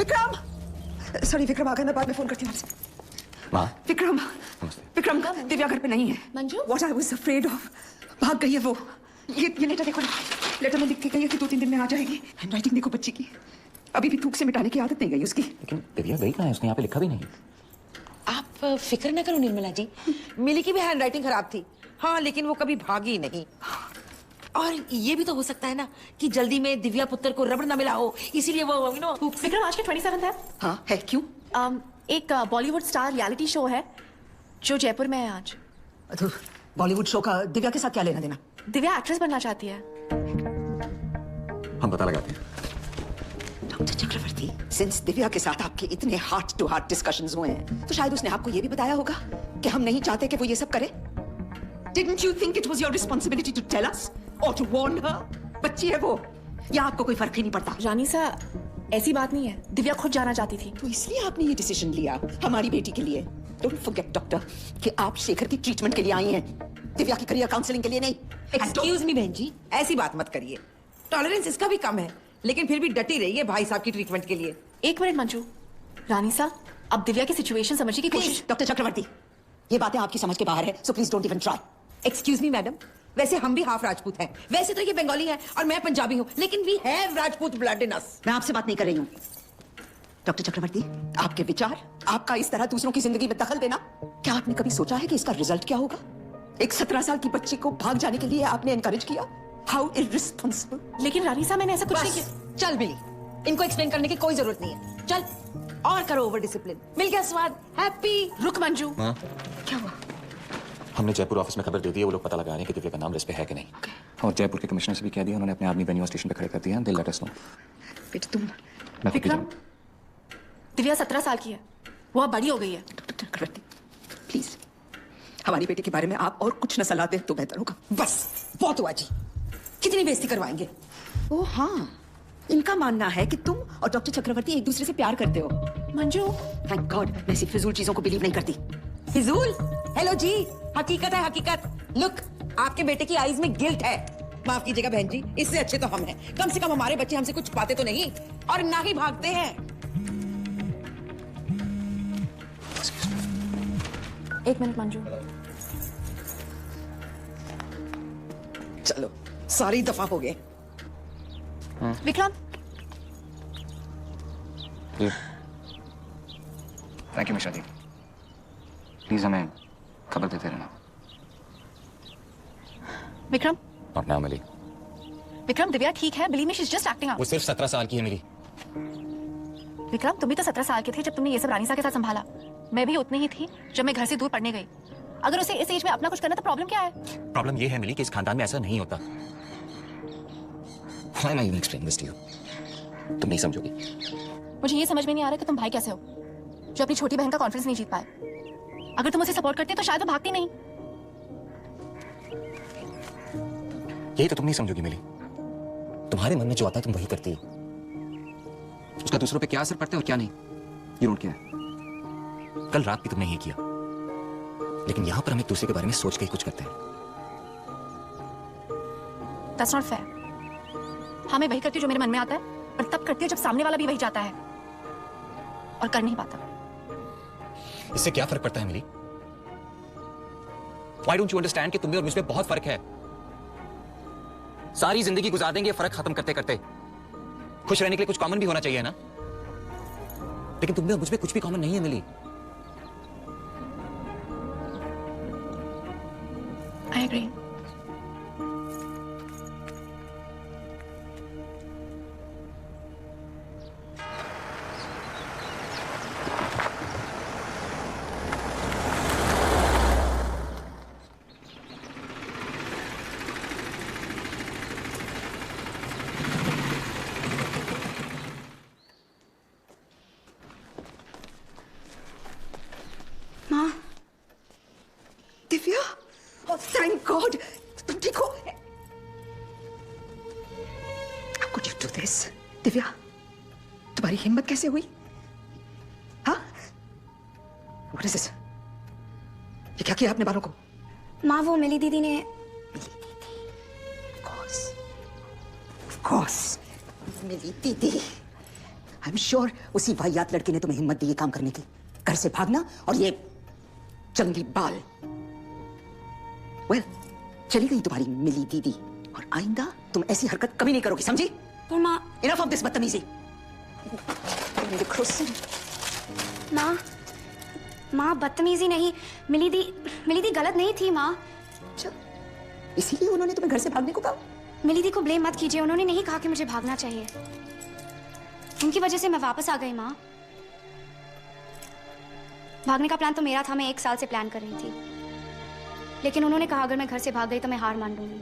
विक्रम, सॉरी विक्रम आ गए, मैं बाद में फोन करती हूँ आपसे। माँ विक्रम, विक्रम दिव्या घर पे नहीं है। Manju, What I was afraid of, भाग गई है वो। ये लेटर देखो ना, लेटर में लिख के गई है कि 2-3 दिन में आ जाएगी। हैंडराइटिंग देखो बच्ची की, अभी भी थूक से मिटाने की आदत नहीं गई उसकी। लेकिन दिव्या गई कहाँ है? उसने यहाँ पे लिखा भी नहीं। आप फिक्र न करो निर्मला जी, मिली की भी हैंडराइटिंग खराब थी, हाँ, लेकिन वो कभी भागी नहीं। और ये भी तो हो सकता है ना कि जल्दी में दिव्या पुत्र को रबड़ न मिला हो, इसीलिए वो विक्रम आज के 27 है। हाँ है, क्यों? एक बॉलीवुड स्टार रियलिटी शो है जो जयपुर में है आज। तो बॉलीवुड शो का दिव्या के साथ क्या लेना देना? दिव्या एक्ट्रेस बनना चाहती है। हम पता लगाते हैं। डॉक्टर चक्रवर्ती, सिंस दिव्या के साथ आपके इतने हार्ट टू हार्ट डिस्कशंस हुए हैं, तो शायद उसने आपको ये भी बताया होगा कि हम नहीं चाहते कि वो ये सब करे। Didn't you think it was your responsibility to tell us or to warn her? बच्ची है वो, या आपको कोई फर्क ही नहीं पड़ता? रानी सा, ऐसी बात नहीं है, दिव्या खुद जाना चाहती थी। तो इसलिए आपने ये डिसीजन लिया हमारी बेटी के लिए। Don't forget डॉक्टर कि आप शेखर की ट्रीटमेंट के लिए आई हैं, दिव्या की करियर काउंसलिंग के लिए नहीं। एक्सक्यूज मी बहन जी, ऐसी बात मत करिए, टॉलरेंस इसका भी कम है, लेकिन फिर भी डटी रही है भाई साहब की ट्रीटमेंट के लिए। एक मिनट मंजू, रानी सा, अब दिव्या की सिचुएशन समझने की कोशिश। डॉक्टर चक्रवर्ती, ये बातें आपकी समझ के बाहर है, so please don't even try. Excuse me madam, वैसे हम भी हाफ राजपूत हैं, वैसे तो ये बंगाली है और मैं पंजाबी हूँ, लेकिन we have Rajput blood in us. मैं आपसे बात नहीं कर रही हूँ डॉक्टर चक्रवर्ती, आपके विचार, आपका इस तरह दूसरों की जिंदगी में दखल देना, क्या आपने कभी सोचा है कि इसका रिजल्ट क्या होगा? एक 17 साल की बच्ची को भाग जाने के लिए आपने एनकरेज किया। How irresponsible. लेकिन रानी साहब, मैंने ऐसा कुछ नहीं किया। चल मिली, इनको एक्सप्लेन करने की कोई जरूरत नहीं है, चल और करो ओवर डिसिप्लिन। मिल गया स्वाद, हैप्पी। रुक मंजू, क्या हुआ? हमने जयपुर ऑफिस में खबर दे दी है, वो लोग पता लगा रहे हैं कि दिव्या का नाम लिस्ट पे है कि नहीं। और जयपुर के कमिश्नर से भी कह दिया, उन्होंने अपने आदमी वेन्यू स्टेशन पे खड़े कर दिया। दिल लेट अस नो। बेटा तुम। विक्रम, दिव्या 17 साल की है, वो अब बड़ी हो गई है। डॉक्टर चक्रवर्ती प्लीज, हमारी बेटी के बारे में आप और कुछ न सलाह दें तो बेहतर होगा। बस बहुत हुआ जी, कितनी बेइज्जती करवाएंगे। ओ हाँ, इनका मानना है कि तुम और डॉक्टर चक्रवर्ती एक दूसरे से प्यार करते हो। मंजू, थैंक गॉड, मैं ऐसी फिजूल चीजों को बिलीव नहीं करती। फिजूल? हेलो जी, हकीकत है हकीकत। लुक, आपके बेटे की आईज में गिल्ट है। माफ कीजिएगा बहन जी, इससे अच्छे तो हम हैं। कम से कम हमारे बच्चे हमसे कुछ पाते तो नहीं और ना ही भागते हैं। एक मिनट मंजू। चलो, सारी दफा हो गए। Vikram, thank you Mishra ji, please हमें खबर देते रहना। Vikram, not now Mili. विक्रम, दिव्या ठीक है, believe me, she is just acting out. वो सिर्फ 17 साल की है मिली। विक्रम, तुम भी तो 17 साल के थे जब तुमने ये सब रानीसा के साथ संभाला। मैं भी उतनी ही थी जब मैं घर से दूर पढ़ने गई। अगर उसे इस एज में अपना कुछ करना तो प्रॉब्लम क्या है? प्रॉब्लम ये है मिली कि इस खानदान में ऐसा नहीं होता। Why am I even explaining this to you? तुम नहीं समझोगी। मुझे ये समझ में नहीं आ रहा कि तुम भाई कैसे हो जो अपनी छोटी बहन का कॉन्फिडेंस नहीं जीत पाए। अगर तुम उसे सपोर्ट करते तो शायद वो भागती नहीं। यही तो तुम नहीं समझोगी मिली। तुम्हारे मन में जो आता है तुम वही करती हो। उसका दूसरों पे क्या असर पड़ता है और क्या नहीं, ये डोंट केयर। कल रात भी तुमने ये किया, लेकिन यहां पर हम एक दूसरे के बारे में सोच के ही कुछ करते हैं। That's not fair. हाँ, मैं वही करती हूँ जो मेरे मन में आता है, पर तब करती हूँ जब सामने वाला भी वही चाहता है और कर नहीं पाता। इससे क्या फर्क पड़ता है मिली? Why don't you understand कि तुम्हें और मुझमें बहुत फर्क है। सारी जिंदगी गुजार देंगे फर्क खत्म करते करते। खुश रहने के लिए कुछ कॉमन भी होना चाहिए ना, लेकिन तुम्हें और मुझमें कुछ भी कॉमन नहीं है मिली। I agree. माँ, दिव्या, थैंक गॉड, तुम ठीक हो? How could you do this? Divya, तुम्हारी हिम्मत कैसे हुई? हाँ? What is this? ये क्या किया आपने बालों को? माँ, वो मिली दीदी ने। Of course, मिली दीदी। आई एम श्योर उसी वाहियात लड़के ने तुम्हें हिम्मत दी ये काम करने की, घर से भागना और ये जंगली बाल। वेल, चली गई तुम्हारी मिली दीदी, और आइंदा तुम ऐसी हरकत कभी नहीं करोगी, समझी? पर माँ, इनफ ऑफ दिस बदतमीजी। माँ बदतमीजी नहीं, मिली दी गलत नहीं थी माँ। इसीलिए उन्होंने तुम्हें घर से भागने को कहा? मिली दी को ब्लेम मत कीजिए, उन्होंने नहीं कहा कि मुझे भागना चाहिए। उनकी वजह से मैं वापस आ गई माँ। भागने का प्लान तो मेरा था, मैं 1 साल से प्लान कर रही थी, लेकिन उन्होंने कहा अगर मैं घर से भाग गई तो मैं हार मान लूंगी।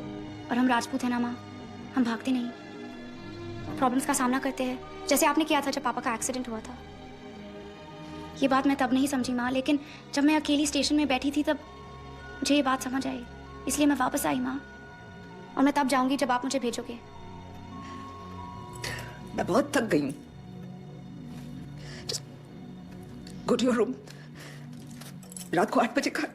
और हम राजपूत हैं ना माँ, हम भागते नहीं, प्रॉब्लम्स का सामना करते हैं, जैसे आपने किया था जब पापा का एक्सीडेंट हुआ था। ये बात मैं तब नहीं समझी माँ, लेकिन जब मैं अकेली स्टेशन में बैठी थी तब मुझे ये बात समझ आई, इसलिए मैं वापस आई माँ। और मैं तब जाऊंगी जब आप मुझे भेजोगे। मैं बहुत थक गई हूँ। गो टू योर रूम, रात को 8 बजे खा।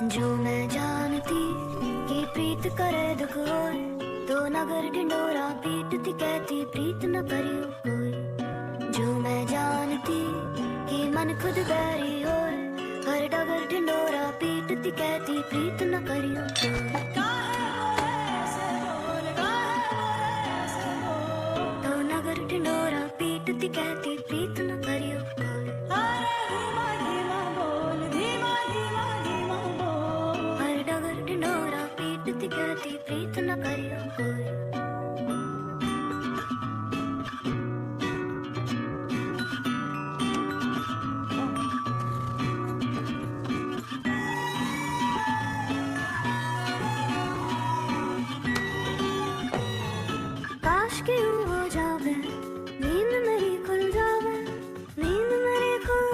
जो मैं जानती कि प्रीत करे दुख होए, तो नगर ढिंडोरा पीटती कहती प्रीत न करियो कोई। जो मैं जानती कि मन खुद बैरी होए, हर डगर ढिंडोरा पीटती कहती प्रीत न करियो कोई। तो नगर ढिंडोरा पीटती कहती प्रीत न करियो कोई। कहती प्रीत न करियो कोई। काश के यूं हो जावे, नींद मेरी खुल जावे, नींद मेरी खुल।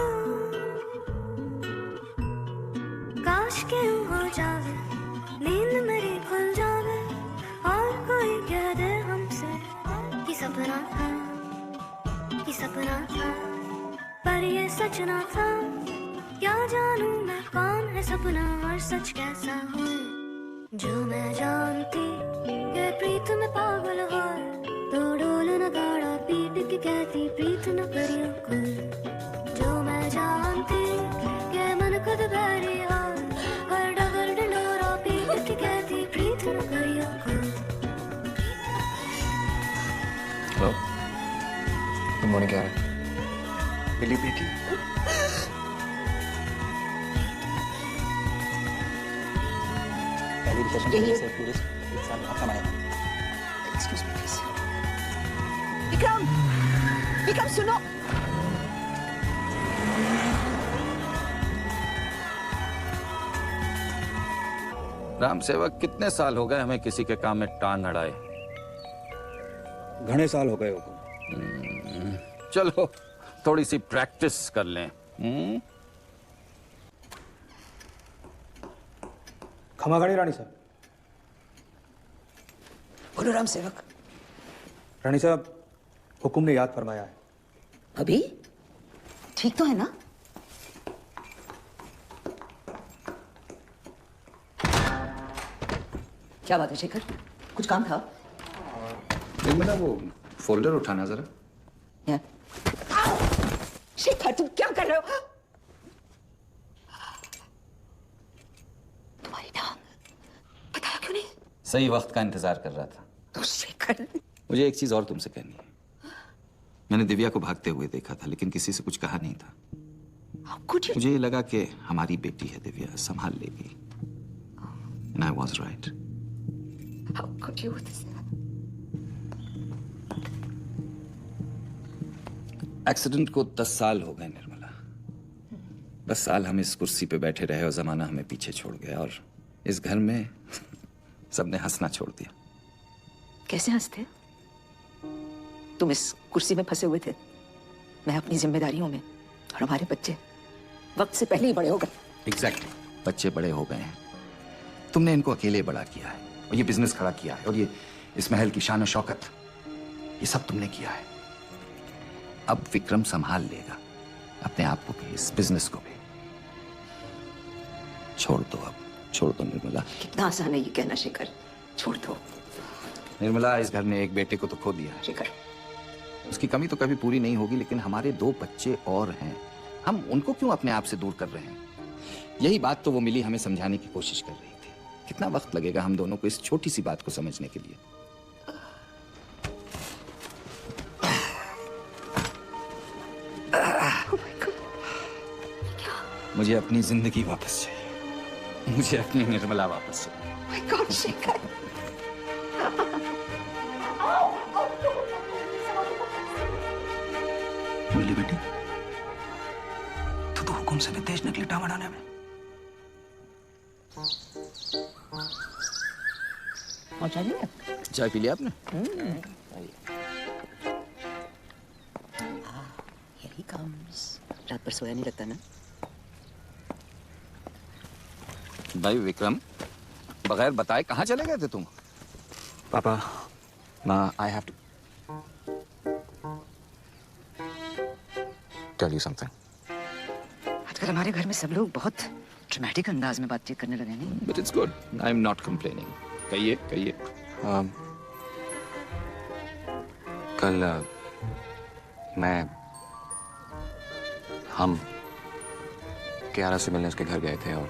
काश के यूं हो जावे, नींद मेरी खुल जावे, और कोई कह दे हमसे कि सपना था, कि सपना था, पर ये सच ना था। क्या जानूं मैं कौन है सपना और सच कैसा हो। जो मैं जानती कि प्रीत में पागल हो, तो डोल न गाड़ा पीट के कहती प्रीत न करियो कोई। जो मैं जानती कि मन खुद बैरी हो, हर डगर ढिंडोरा पीट के कहती प्रीत न करियो कोई। Hello, good morning. क्या है मिली बेटी? पहली रिसेप्शन से पूरे 1 साल आपका Maya. Excuse me please. Vikram, Vikram सुनो। राम सेवक, कितने साल हो गए हमें किसी के काम में टांग अड़ाए? घने साल हो गए हुकुम। चलो थोड़ी सी प्रैक्टिस कर लें। खमागाड़ी रानी साहब। बोलो राम सेवक। रानी साहब, हुकुम ने याद फरमाया है। अभी ठीक तो है ना? क्या बात है शेखर, कुछ काम था? निर्मला, वो फोल्डर उठाना जरा। शेखर तुम क्या कर रहे हो? तुम्हारी टांग बताया क्यों नहीं? सही वक्त का इंतजार कर रहा था। तो शेखर, मुझे एक चीज और तुमसे कहनी है। मैंने दिव्या को भागते हुए देखा था, लेकिन किसी से कुछ कहा नहीं था। मुझे ये लगा कि हमारी बेटी है दिव्या, संभाल लेगी। And I was right. How could you? Accident को 10 साल हो गए निर्मला। 10 साल हम इस कुर्सी पे बैठे रहे और जमाना हमें पीछे छोड़ गया, और इस घर में सबने हंसना छोड़ दिया। कैसे हंसते? तुम इस कुर्सी में फंसे हुए थे, मैं अपनी जिम्मेदारियों में, और हमारे बच्चे वक्त से पहले ही बड़े हो गए। एग्जैक्टली, बच्चे बड़े हो गए हैं। तुमने इनको अकेले बड़ा किया है, और ये बिजनेस खड़ा किया है, और ये इस महल की शान और शौकत, ये सब तुमने किया है। अब विक्रम संभाल लेगा अपने आप को भी, इस बिजनेस को भी। छोड़ दो अब, छोड़ दो निर्मला। कितना आसान है ये कहना शिखर, छोड़ दो। निर्मला, इस घर ने एक बेटे को तो खो दिया शिखर। उसकी कमी तो कभी पूरी नहीं होगी, लेकिन हमारे 2 बच्चे और हैं, हम उनको क्यों अपने आप से दूर कर रहे हैं? यही बात तो वो मिली हमें समझाने की कोशिश कर रही थी। कितना वक्त लगेगा हम दोनों को इस छोटी सी बात को समझने के लिए? मुझे अपनी जिंदगी वापस चाहिए, मुझे अपनी निर्मला वापस चाहिए। मिली बेटी, तू तो हुक्म से भी तेज निकली टांग अड़ाने में। चाय पी लिया आपने? Here he comes. रात भर सोया नहीं लगता ना? भाई विक्रम, बगैर बताए कहाँ चले गए थे तुम? पापा, माँ, I have to tell you something. आजकल हमारे घर में सब लोग बहुत ड्रामेटिक अंदाज में बातचीत करने लगे नहीं? But it's good. I'm not complaining. कहिए, कहिए। कल हम कियारा से मिलने उसके घर गए थे और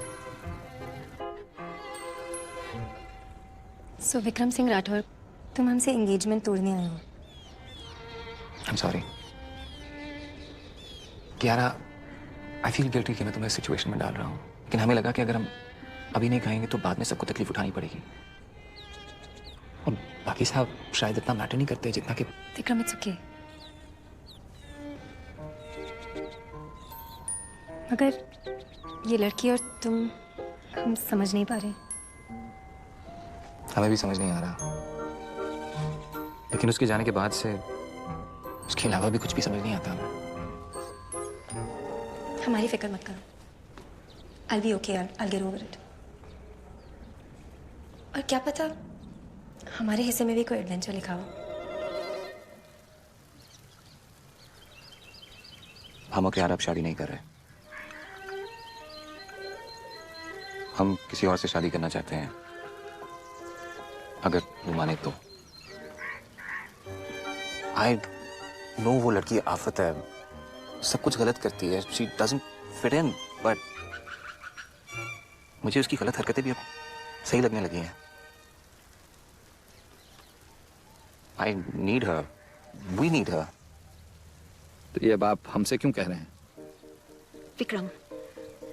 सो विक्रम सिंह राठौर, तुम हमसे एंगेजमेंट तोड़ने आए हो। I'm sorry. Kiara, I feel guilty कि मैं तुम्हें इस सिचुएशन में डाल रहा हूँ, लेकिन हमें लगा कि अगर हम अभी नहीं खाएंगे तो बाद में सबको तकलीफ उठानी पड़ेगी। और बाकी साहब शायद इतना मैटर नहीं करते जितना कि विक्रम, इट्स ओके। मगर ये लड़की और तुम, हम समझ नहीं पा रहे। हमें भी समझ नहीं आ रहा, लेकिन उसके जाने के बाद से उसके अलावा भी कुछ भी समझ नहीं आता। हमारी फिक्र मत करो। I'll be okay, I'll get over it. और क्या पता हमारे हिस्से में भी कोई एडवेंचर लिखा हो। हम और कियारा अब शादी नहीं कर रहे। हम किसी और से शादी करना चाहते हैं, अगर वो माने तो। I know वो लड़की आफत है, सब कुछ गलत करती है, she doesn't fit in, but मुझे उसकी गलत हरकतें भी अब सही लगने लगी हैं। I need her, we need her. तो ये बात हमसे क्यों कह रहे हैं? विक्रम,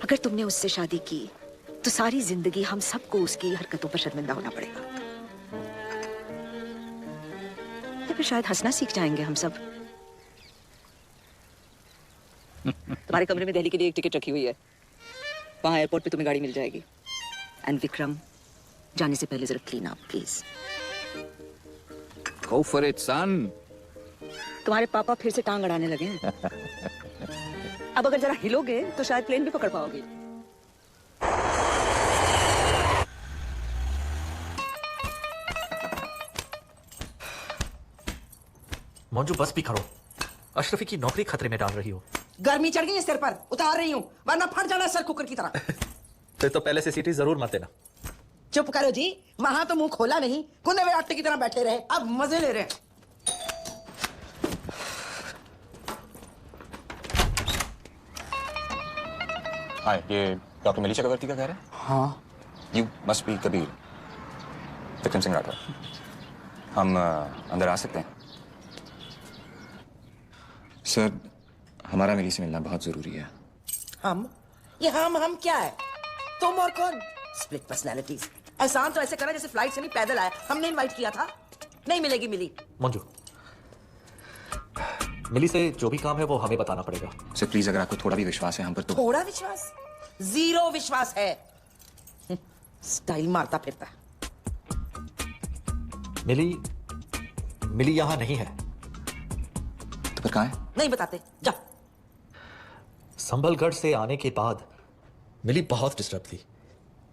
अगर तुमने उससे शादी की तो सारी जिंदगी हम सबको उसकी हरकतों पर शर्मिंदा होना पड़ेगा। या फिर शायद हंसना सीख जाएंगे हम सब। तुम्हारे कमरे में दिल्ली के लिए एक टिकट रखी हुई है, वहां एयरपोर्ट पे तुम्हें गाड़ी मिल जाएगी। एंड विक्रम, जाने से पहले जरा clean up please. Go for it, son. तुम्हारे पापा फिर से टांग अड़ाने लगे हैं। अब अगर जरा हिलोगे तो शायद प्लेन भी पकड़ पाओगे। मंजू, बस भी खड़ो। अशरफी की नौकरी खतरे में डाल रही हो। गर्मी चढ़ गई है सिर पर, उतार रही हूँ, वरना फट जाना सर कुकर की तरह। फिर तो पहले से सीटी जरूर मत देना। चुप करो जी, वहां तो मुंह खोला नहीं, कुने हुए आटे की तरह बैठे रहे, अब मजे ले रहे हैं। हाय, ये डॉक्टर मिली चक्रवर्ती का घर है? हाँ। You must be Kabir, Vikram Singh Rathore. हम अंदर आ सकते हैं? सर, हमारा मिली से मिलना बहुत जरूरी है। हम? ये हम क्या है? तुम और कौन? Split personalities. एहसान तो ऐसे करा जैसे फ्लाइट से नहीं पैदल आया, हमने इनवाइट किया था। नहीं मिलेगी मिली। मंजू, मिली से जो भी काम है वो हमें बताना पड़ेगा। सर प्लीज, अगर आपको थोड़ा भी विश्वास है हम पर तो। थोड़ा विश्वास? जीरो विश्वास है। स्टाइल मारता फिरता। मिली यहां नहीं है। तो फिर कहाँ है? नहीं बताते, जा। संभलगढ़ से आने के बाद मिली बहुत डिस्टर्ब थी,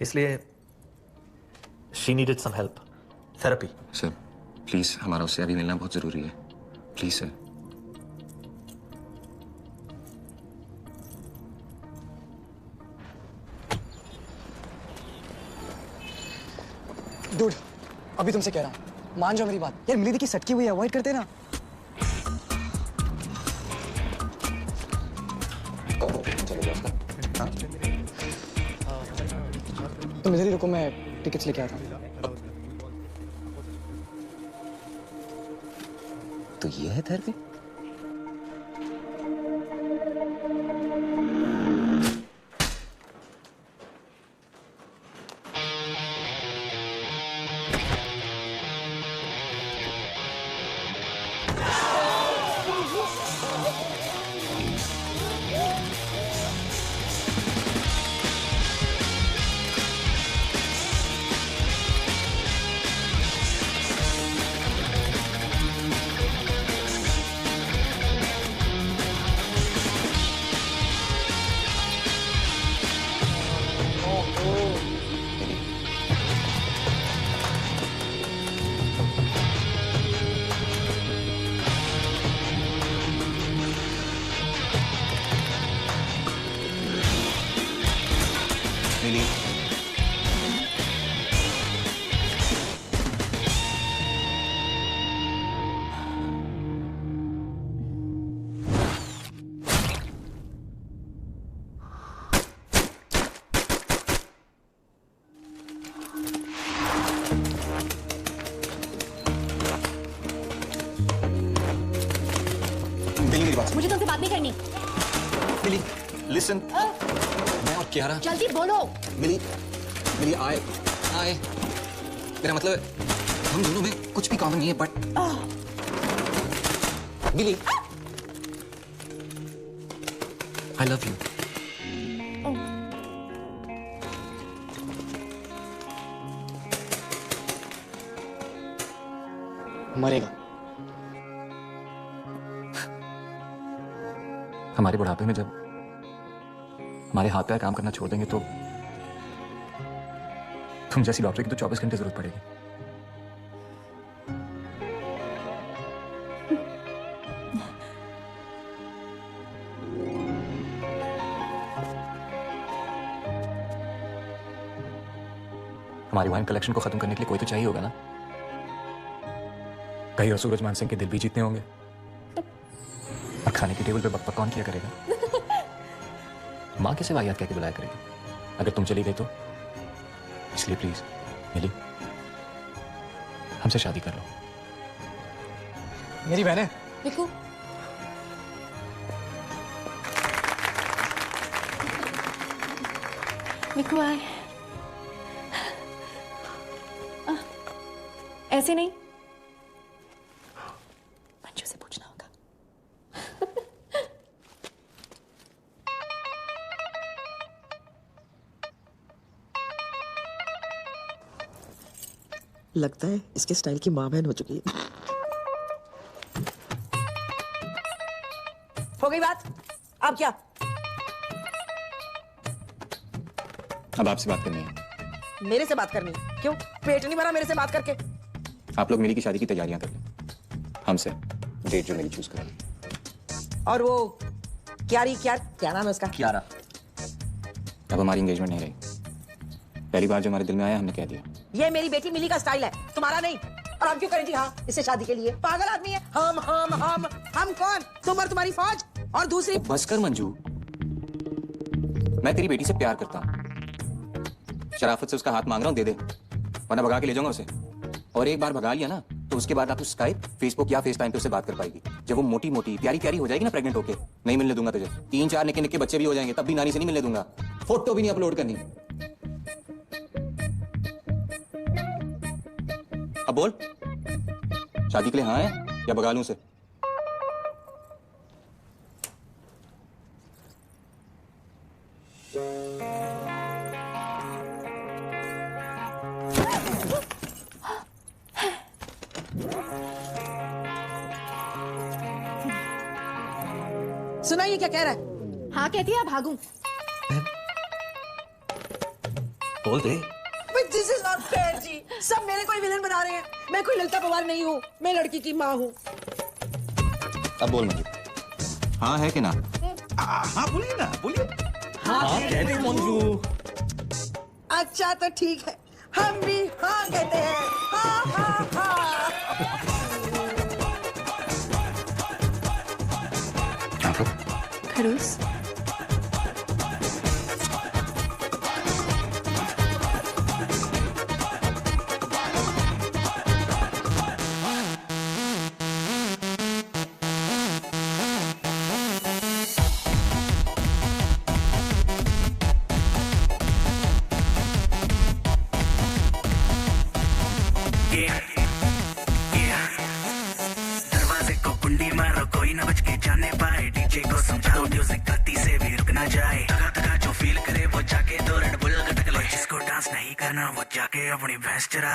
इसलिए she needed some help, therapy. Sir please, हमारा उससे अभी मिलना बहुत जरूरी है, प्लीज सर। डूड, अभी तुमसे कह रहा हूँ, मान जाओ मेरी बात। यार मिली की सटकी हुई अवॉइड करते ना। तुम इधर ही रुको, मैं टिकट्स लेके आता हूँ। तो ये है थेरेपी? मुझे तुमसे बात नहीं करनी। मिली, listen. मैं और कियारा। जल्दी बोलो। मिली, आए। मेरा मतलब है, हम दोनों में कुछ भी कॉमन नहीं है, but Mili, I love you. मरेगा। हमारे बुढ़ापे में जब हमारे हाथ पैर काम करना छोड़ देंगे तो तुम जैसी डॉक्टर की तो 24 घंटे जरूरत पड़ेगी। हमारी वाइन कलेक्शन को खत्म करने के लिए कोई तो चाहिए होगा ना। कहीं और सूरजमान सिंह के दिल भी जीतने होंगे और खाने की टेबल पे बकबक कौन किया करेगा? माँ किसे वाहियात कह के बुलाया करेगी अगर तुम चली गई तो। इसलिए प्लीज मिली, हमसे शादी कर लो। मेरी बहन है। विकू, विकू आए। ऐसे नहीं, मंजू से पूछना होगा। लगता है इसके स्टाइल की माँ बहन हो चुकी है। हो गई बात, अब क्या? अब आपसे बात करनी है। मेरे से बात करनी? क्यों, पेट नहीं भरा मेरे से बात करके? आप लोग मिली की शादी की तैयारियां कर लें हमसे, डेट जो मेरी चूज करें। और वो क्या नाम है उसका? कियारा। अब हमारी एंगेजमेंट नहीं रही। पहली बार जो हमारे दिल में आया हमने कह दिया। ये मेरी बेटी मिली का स्टाइल है, तुम्हारा नहीं। और हम क्यों करें जी हाँ इससे शादी के लिए? पागल आदमी है। हम कौन? तुम और तुम्हारी फौज। और दूसरी बस कर मंजू, मैं तेरी बेटी से प्यार करता हूँ। शराफत से उसका हाथ मांग रहा हूँ, दे दे, वरना भगा के ले जाऊंगा उसे। और एक बार भगा लिया ना तो उसके बाद आप उस स्काइप, फेसबुक या फेस टाइम पे उससे बात कर पाएगी। जब वो मोटी मोटी प्यारी हो जाएगी ना प्रेग्नेंट होके, नहीं मिलने दूंगा तुझे। 3-4 निक्के बच्चे भी हो जाएंगे तब भी नानी से नहीं मिलने दूंगा। फोटो भी नहीं अपलोड करनी। अब बोल, शादी के लिए हाँ है या भगा लूं उसे? सुना ये क्या कह रहा है? हाँ कहती है, भागूं। बोल दे। दिस इज नॉट फेयर जी, सब मेरे को ही विलेन बना रहे हैं। मैं कोई ललिता पवार नहीं हूँ, मैं लड़की की माँ हूँ। अब बोल मंजू, हाँ है कि ना? हाँ बोलिए ना, बोलिए। हाँ कह दे मंजू। अच्छा तो ठीक है, हम भी हाँ कहते हैं। हाँ हाँ हाँ। खड़ूस। दरवाजे को कुंडी मारो कोई ना बच के जाने पाए डीजे को समझाओ म्यूजिक गलती से भी रुक ना जाए थका थका जो फील करे वो जाके दो रेड बुल गटक ले जिसको डांस नहीं करना वो जाके अपनी भैंस चरा